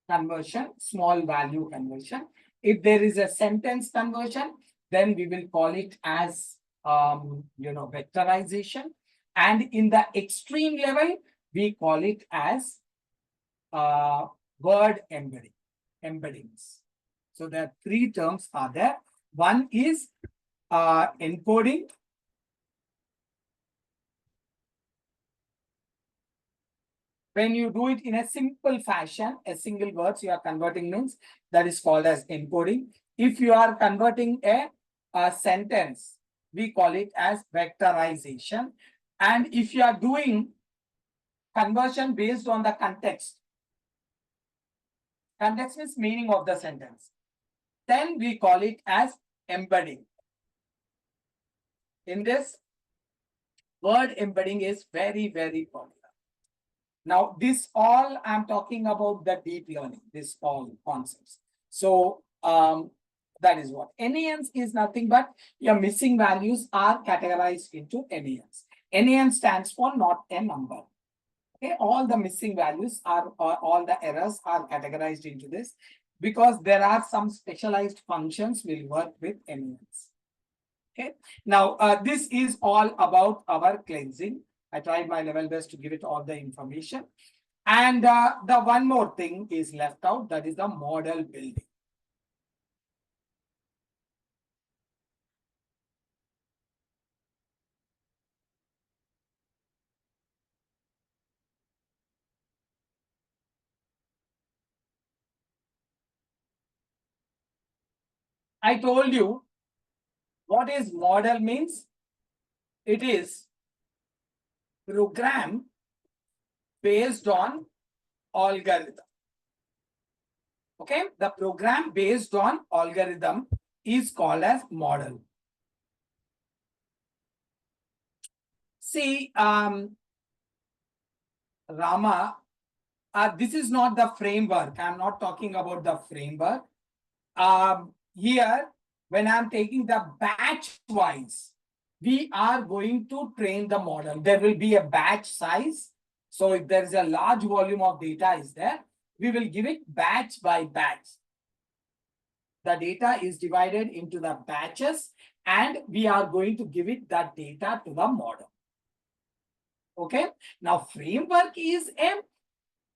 conversion, small value conversion. If there is a sentence conversion, then we will call it as vectorization. And in the extreme level, we call it as word embeddings. So there are three terms are there. One is encoding. When you do it in a simple fashion, a single words you are converting means that is called as encoding. If you are converting a sentence, we call it as vectorization. And if you are doing conversion based on the context means meaning of the sentence, then we call it as embedding. In this, word embedding is very, very popular. Now, this all I'm talking about the deep learning, this all concepts. So that is what. NANs is nothing but your missing values are categorized into NANs. NAN stands for not a number. Okay, all the missing values are, or all the errors are categorized into this because there are some specialized functions will work with NANs. Okay, now this is all about our cleansing. I tried my level best to give it all the information. And the one more thing is left out, that is the model building. I told you what is model means. It is program based on algorithm. Okay, the program based on algorithm is called as model. See, Rama, this is not the framework. I'm not talking about the framework. Here, when I'm taking the batch wise, we are going to train the model. There will be a batch size. So if there is a large volume of data is there, we will give it batch by batch. The data is divided into the batches and we are going to give it that data to the model. Okay. Now framework is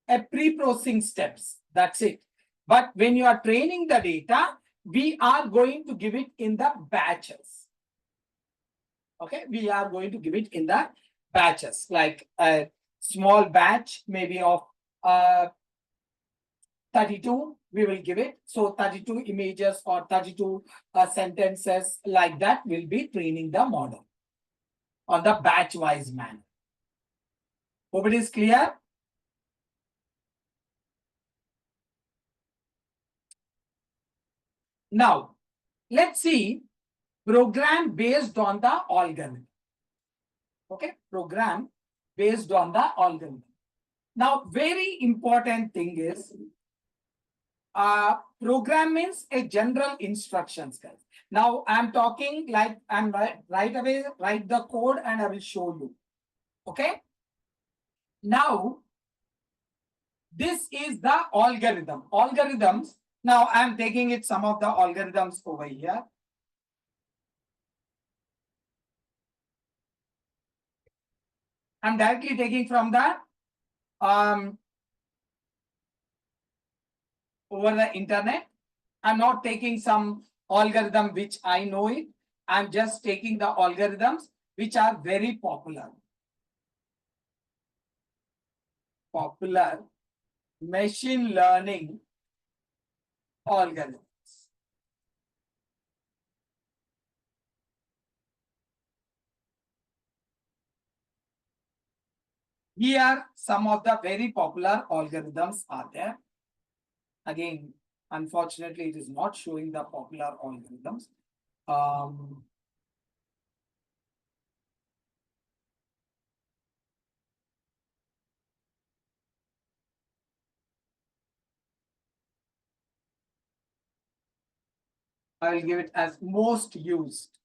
a pre-processing steps. That's it. But when you are training the data, we are going to give it in the batches. Okay, we are going to give it in the batches, like a small batch, maybe of 32, we will give it. So 32 images or 32 sentences like that will be training the model on the batch-wise manner. Hope it is clear. Now, let's see program based on the algorithm. Okay, program based on the algorithm. Now, very important thing is program means a general instructions, guys. Now, I'm talking like I'm right away write the code and I will show you. Okay. Now, this is the algorithm. Algorithms. Now, I'm taking it some of the algorithms over here. I'm directly taking from the over the internet. I'm not taking some algorithm which I know it. I'm just taking the algorithms which are very popular. Popular machine learning algorithms. Here, some of the very popular algorithms are there. Again, unfortunately, it is not showing the popular algorithms. I will give it as most used.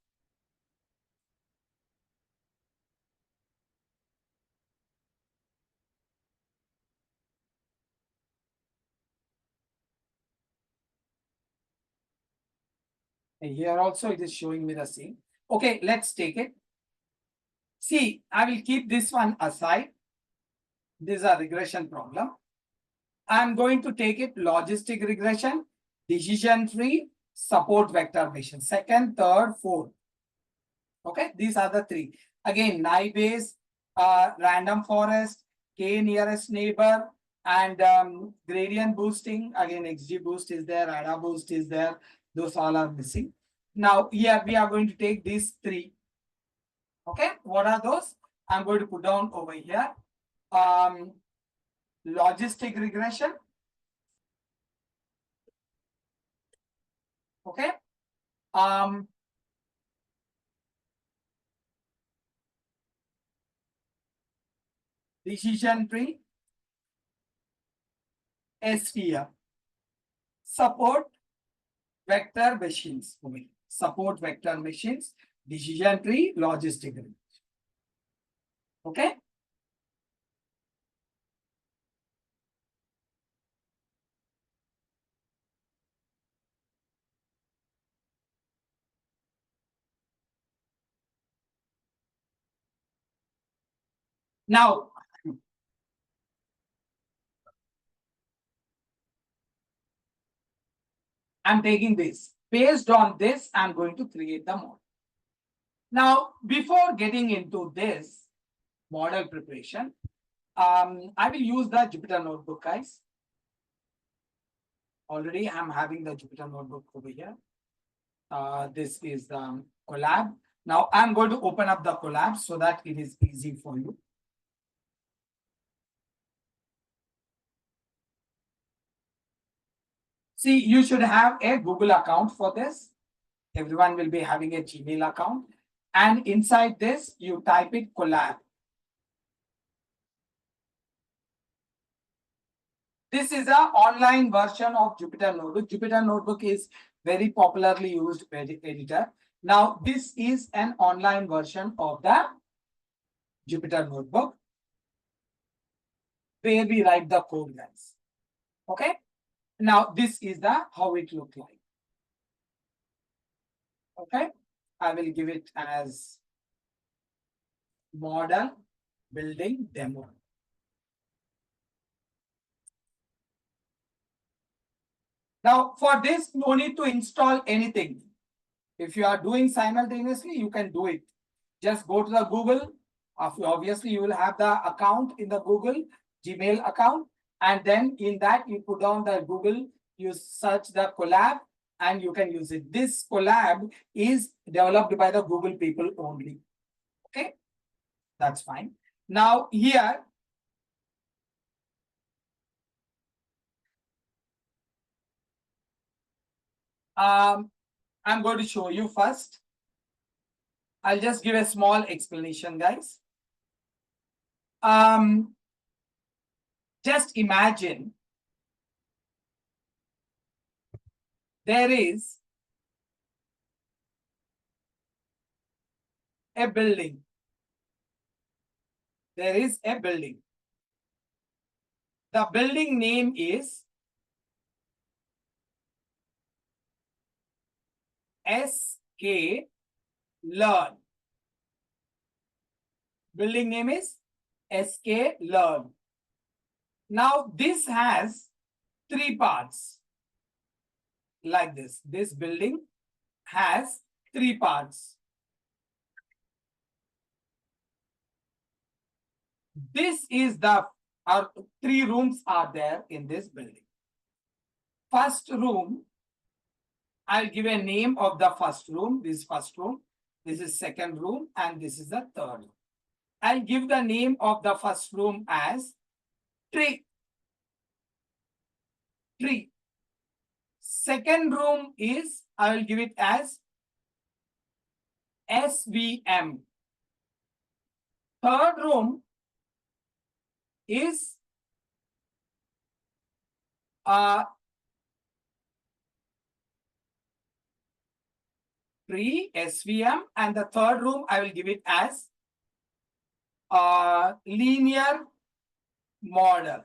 And here also it is showing me the same. Okay, let's take it. See, I will keep this one aside. This is a regression problem. I'm going to take it logistic regression, decision tree, support vector machine, second, third, fourth. Okay, these are the three. Again, naive random forest, k nearest neighbor, and gradient boosting. Again, XGBoost is there, ADA boost is there. Those all are missing. Now, here we are going to take these three. Okay, what are those? I'm going to put down over here. Logistic regression. Okay. Decision tree. SVR. Support vector machines. Support vector machines. Decision tree. Logistic regression. Okay. Now, I'm taking this. Based on this, I'm going to create the model. Now, before getting into this model preparation, I will use the Jupyter notebook, guys. Already, I'm having the Jupyter notebook over here. This is the collab. Now, I'm going to open up the collab so that it is easy for you. See, you should have a Google account for this. Everyone will be having a Gmail account. And inside this, you type it collab. This is an online version of Jupyter Notebook. Jupyter Notebook is very popularly used editor. Now, this is an online version of the Jupyter Notebook where we write the code, guys. Okay. Now, this is the how it looks like. Okay. I will give it as model building demo. Now, for this, no need to install anything. If you are doing simultaneously, you can do it. Just go to the Google. Obviously, you will have the account in the Google Gmail account. And then in that, you put down the Google, you search the collab, and you can use it. This collab is developed by the Google people only. Okay, that's fine. Now, here, I'm going to show you first. I'll just give a small explanation, guys. Just imagine there is a building. There is a building. The building name is SK Learn. Building name is SK Learn. Now, this has three parts. Like this. This building has three parts. This is the three rooms are there in this building. First room, I'll give a name of the first room. This is first room. This is second room, and this is the third room. I'll give the name of the first room as tree. Tree. Second room is, I will give it as SVM. Third room is tree, SVM, and the third room I will give it as linear model.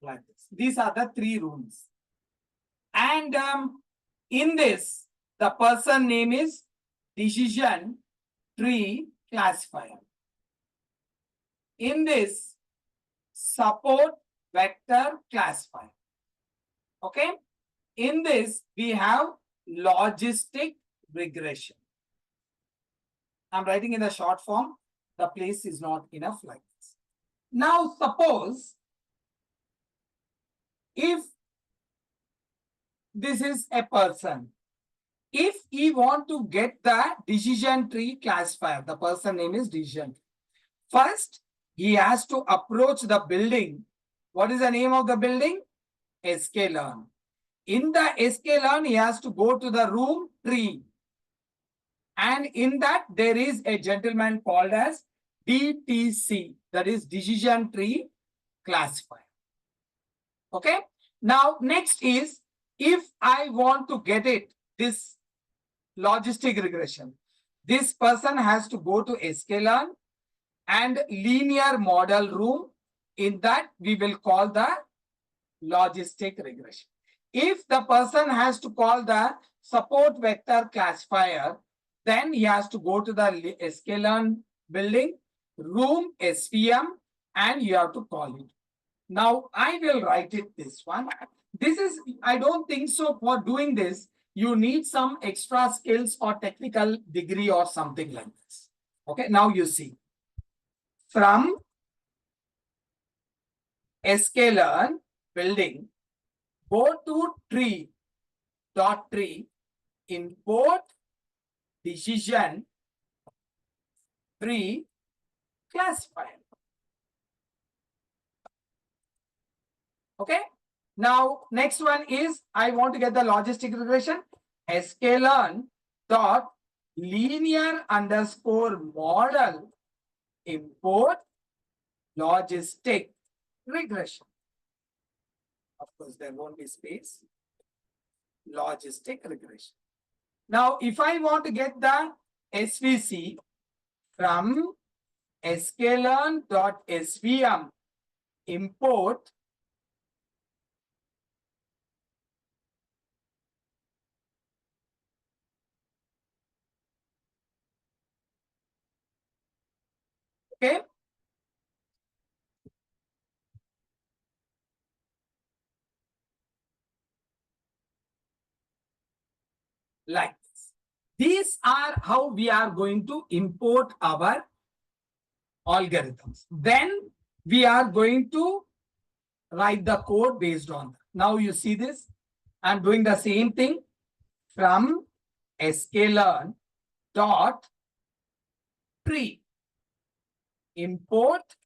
Like this. These are the three rooms. And in this, the person name is decision tree classifier. In this, support vector classifier. Okay. In this, we have logistic regression. I'm writing in the short form. The place is not enough like this. Now, suppose if this is a person, if he want to get the decision tree classifier, the person name is decision. First, he has to approach the building. What is the name of the building? sklearn. In the sklearn, he has to go to the room tree. And in that, there is a gentleman called as DTC, that is decision tree classifier. Okay. Now, next is, if I want to get it, this logistic regression, this person has to go to sklearn and linear model room. In that, we will call the logistic regression. If the person has to call the support vector classifier, then he has to go to the sklearn building, room SVM, and you have to call it. Now, I will write it this one. This is, I don't think so for doing this, you need some extra skills or technical degree or something like this. Okay, now you see. From sklearn building, go to tree, import decision tree classifier. Okay. Now, next one is, I want to get the logistic regression. sklearn dot linear underscore model import logistic regression. Of course, there won't be space. Logistic regression. Now, if I want to get the SVC from sklearn.svm import okay. Like this. These are how we are going to import our algorithms. Then we are going to write the code based on that. Now you see this. I'm doing the same thing from sklearn dot tree import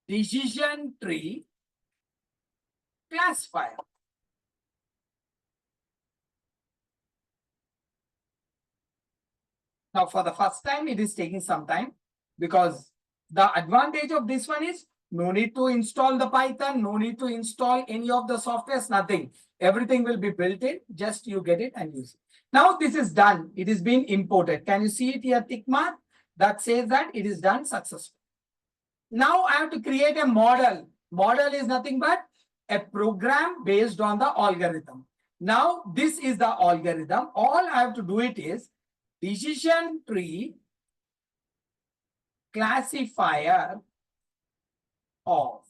decision tree classifier. Now, for the first time, it is taking some time, because the advantage of this one is no need to install the Python, no need to install any of the softwares, nothing. Everything will be built in, just you get it and use it. Now, this is done. It is being imported. Can you see it here, tick mark? That says that it is done successfully. Now, I have to create a model. Model is nothing but a program based on the algorithm. Now, this is the algorithm. All I have to do it is decision tree classifier of.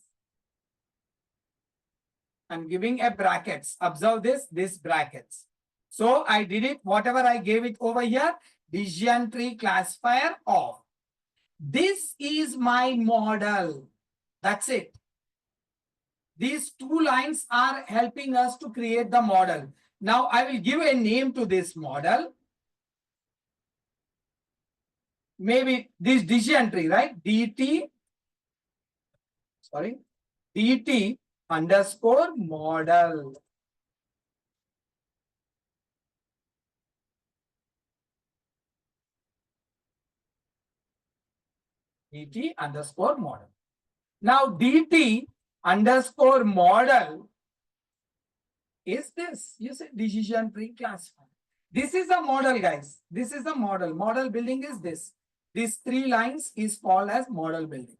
I'm giving a brackets. Observe this brackets. So I did it, whatever I gave it over here, decision tree classifier of. This is my model. That's it. These two lines are helping us to create the model. Now I will give a name to this model. maybe this decision tree, right? DT underscore model. DT underscore model. Now DT underscore model is this. You see decision tree classifier. This is a model, guys. This is a model. Model building is this. These 3 lines is called as model building.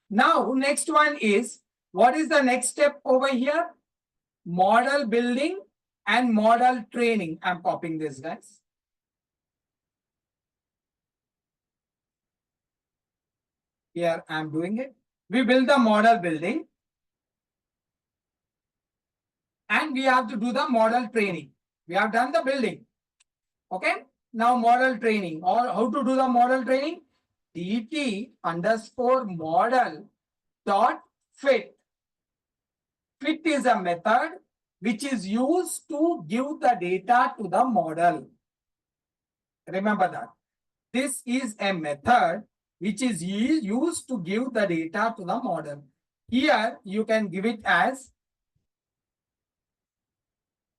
Now, next one is, what is the next step over here? Model building and model training. I'm copying this, guys. Here I'm doing it. We build the model building and we have to do the model training. We have done the building. Okay. Now model training, or how to do the model training? DT underscore model dot fit. Fit is a method which is used to give the data to the model. Remember that. This is a method which is used to give the data to the model. Here you can give it as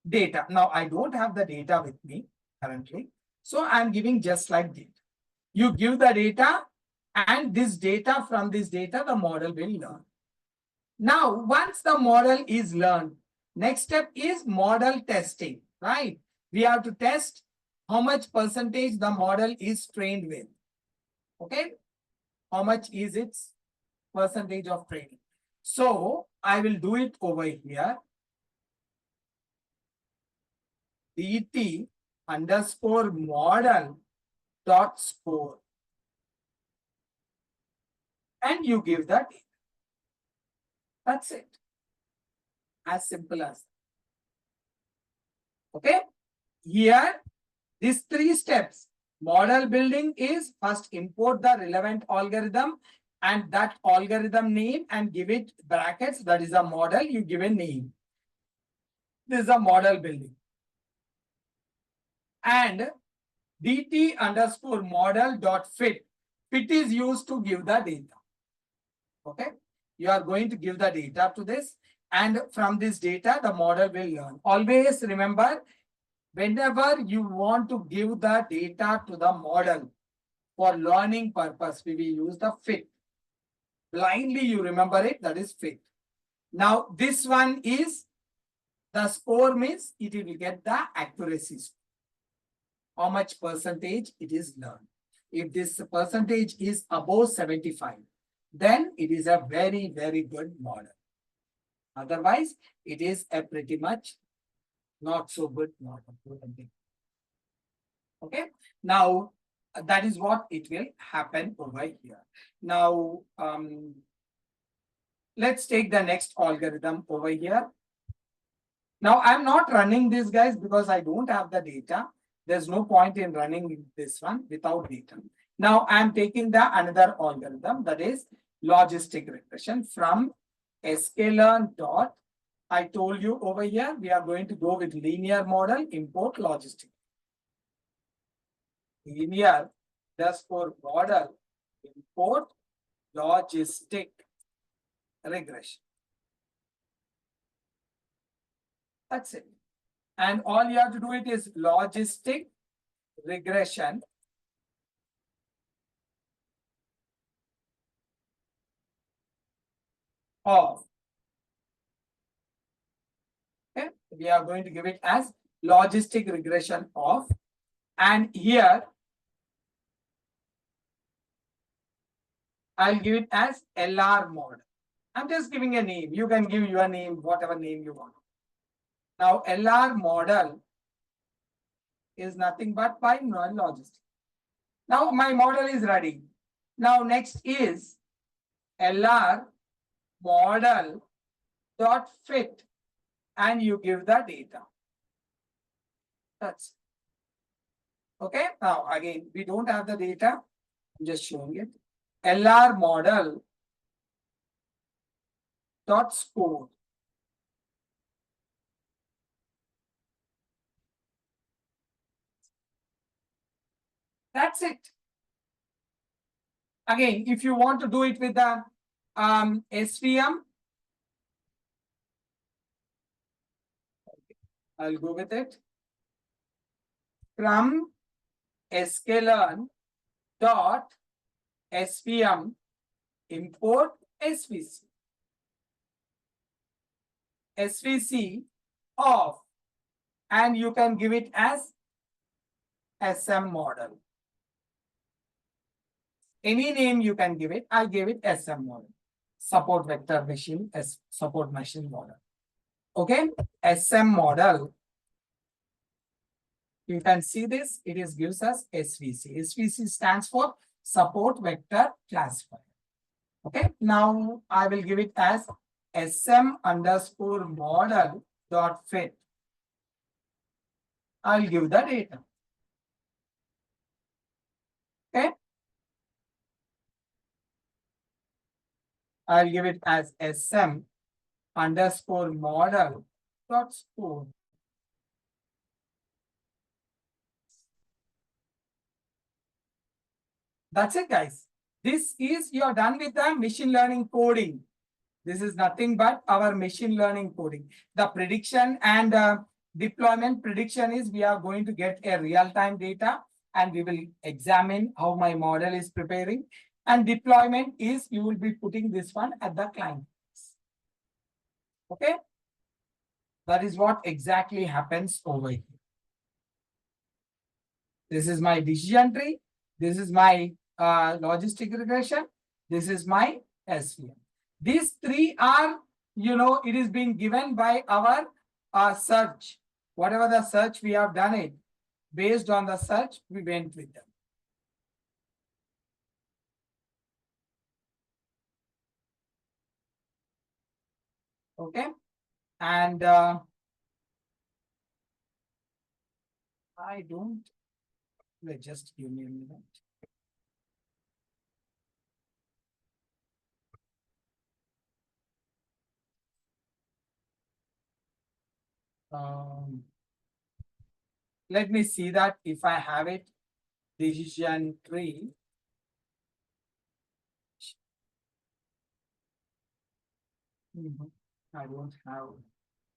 data. Now I don't have the data with me currently. So I'm giving just like data. You give the data and this data, from this data, the model will learn. Now, once the model is learned, next step is model testing, right? We have to test how much percentage the model is trained with. Okay? How much is its percentage of training? So I will do it over here. DT underscore model dot score. And you give that. That's it. As simple as that. Okay. Here, these 3 steps. Model building is first import the relevant algorithm and that algorithm name and give it brackets. That is a model. You give a name. This is a model building. And DT underscore model dot fit. Fit is used to give the data. Okay. You are going to give the data to this. And from this data, the model will learn. Always remember, whenever you want to give the data to the model for learning purpose, we will use the fit. Blindly, you remember it, that is fit. Now, this one is the score, means it will get the accuracy score. How much percentage it is learned. If this percentage is above 75, then it is a very, very good model. Otherwise, it is a pretty much not so good model. Okay. Now, that is what it will happen over here. Now, let's take the next algorithm over here. Now, I'm not running this, guys, because I don't have the data. There's no point in running this one without data. Now, I'm taking the another algorithm, that is logistic regression from sklearn dot. I told you over here, we are going to go with linear model, import logistic. Linear underscore model, import logistic regression. That's it. And all you have to do it is logistic regression of. Okay, we are going to give it as logistic regression of, and here I'll give it as LR model. I'm just giving a name. You can give your name, whatever name you want. Now, LR model is nothing but binomial logistic. Now, my model is ready. Now, next is LR model dot fit, and you give the data. That's okay. Now, again, we don't have the data. I'm just showing it. LR model dot score. That's it. Again, if you want to do it with the SVM, I'll go with it. From sklearn dot SVM import SVC. SVC of, and you can give it as SM model. Any name you can give it. I gave it SM model. Support vector machine, support machine model. Okay, SM model. You can see this, it is gives us SVC. SVC stands for support vector classifier. Okay, now I will give it as SM underscore model dot fit. I'll give the data. Okay. I'll give it as SM underscore model dot score. That's it, guys. This is you're done with the machine learning coding. This is nothing but our machine learning coding. The prediction and deployment prediction is we are going to get a real-time data and we will examine how my model is preparing. And deployment is you will be putting this one at the client. Okay. That is what exactly happens over here. This is my decision tree. This is my logistic regression. This is my SVM. These three are, it is being given by our search. Whatever the search we have done it, based on the search, we went with them. Okay. And I don't, just give me a minute. Let me see that if I have it, decision tree. I don't have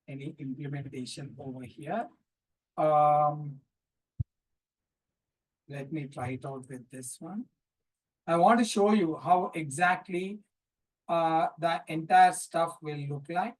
any implementation over here. Let me try it out with this one. I want to show you how exactly the entire stuff will look like.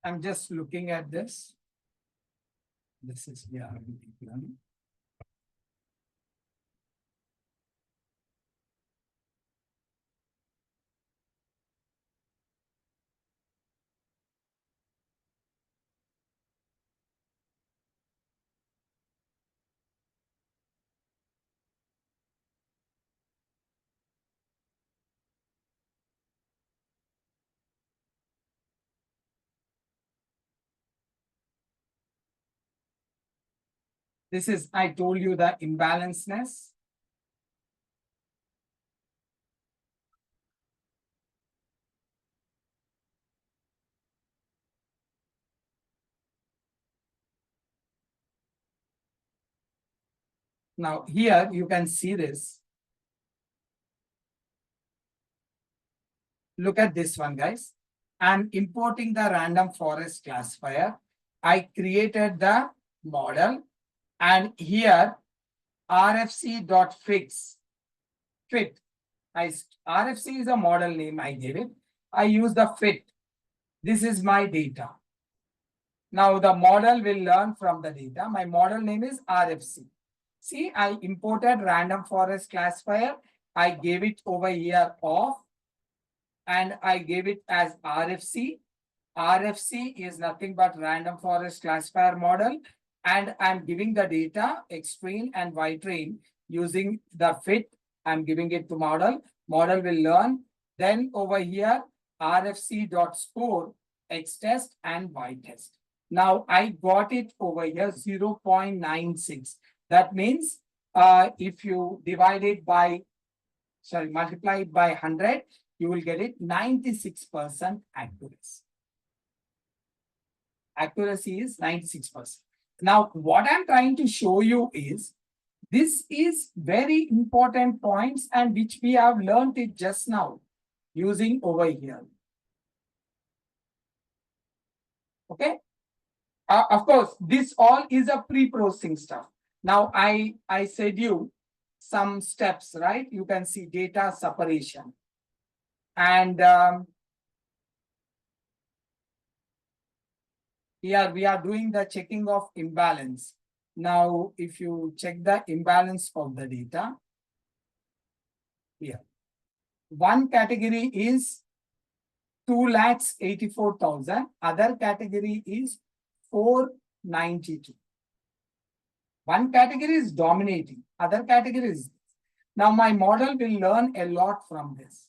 I'm just looking at this. This is deep learning. This is, I told you, the imbalanceness. Now here you can see this. Look at this one, guys. I'm importing the random forest classifier. I created the model and here rfc.fix fit. RFC is a model name I gave it. I use the fit. This is my data. Now the model will learn from the data. My model name is RFC. See, I imported random forest classifier. I gave it over here off and I gave it as RFC. RFC is nothing but random forest classifier model. And I'm giving the data X train and Y train using the fit. I'm giving it to model. Model will learn. Then over here, RFC.score X test and Y test. Now I got it over here 0.96. That means if you divide it by, multiply it by 100, you will get it 96% accuracy. Accuracy is 96%. Now, what I'm trying to show you is, this is very important points and which we have learned it just now using over here. Okay. Of course, this all is a pre-processing stuff. Now, I said you some steps, right? You can see data separation. And here we are doing the checking of imbalance. Now, if you check the imbalance of the data, here, one category is 2,84,000, other category is 492. One category is dominating, other category is. Now, my model will learn a lot from this.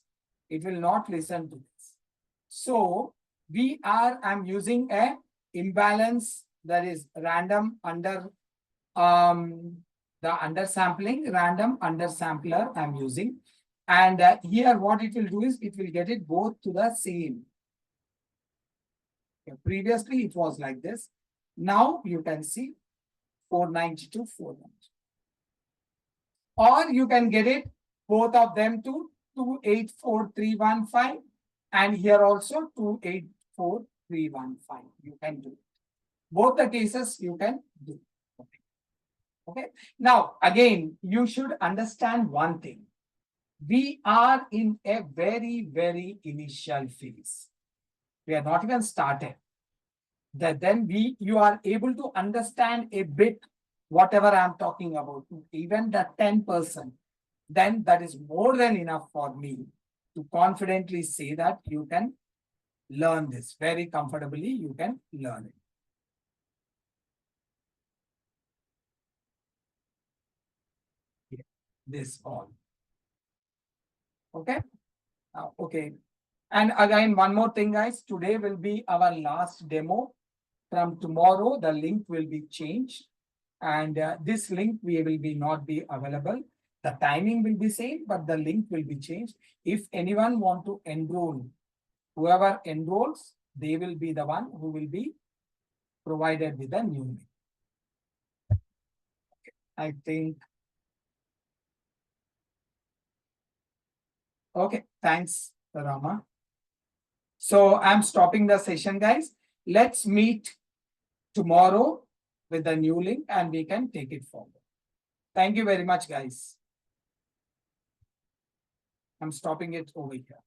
It will not listen to this. So, I'm using a imbalance, that is random under the undersampling, random undersampler I'm using. And here what it will do is it will get it both to the same. Okay, previously it was like this. Now you can see 492, 492. Or you can get it both of them to 284,315 and here also 284,315. You can do it. Both the cases you can do. Okay. Now, again, you should understand one thing. We are in a very, very initial phase. We are not even started. Then you are able to understand a bit whatever I'm talking about, even the 10%. Then that is more than enough for me to confidently say that you can learn this very comfortably. You can learn it. This all. Okay. Okay. And again, one more thing, guys. Today will be our last demo. From tomorrow, the link will be changed. And this link will not be available. The timing will be same, but the link will be changed. If anyone want to enroll, whoever enrolls, they will be the one who will be provided with a new link. Okay. I think. Okay, thanks, Rama. So I'm stopping the session, guys. Let's meet tomorrow with the new link and we can take it forward. Thank you very much, guys. I'm stopping it over here.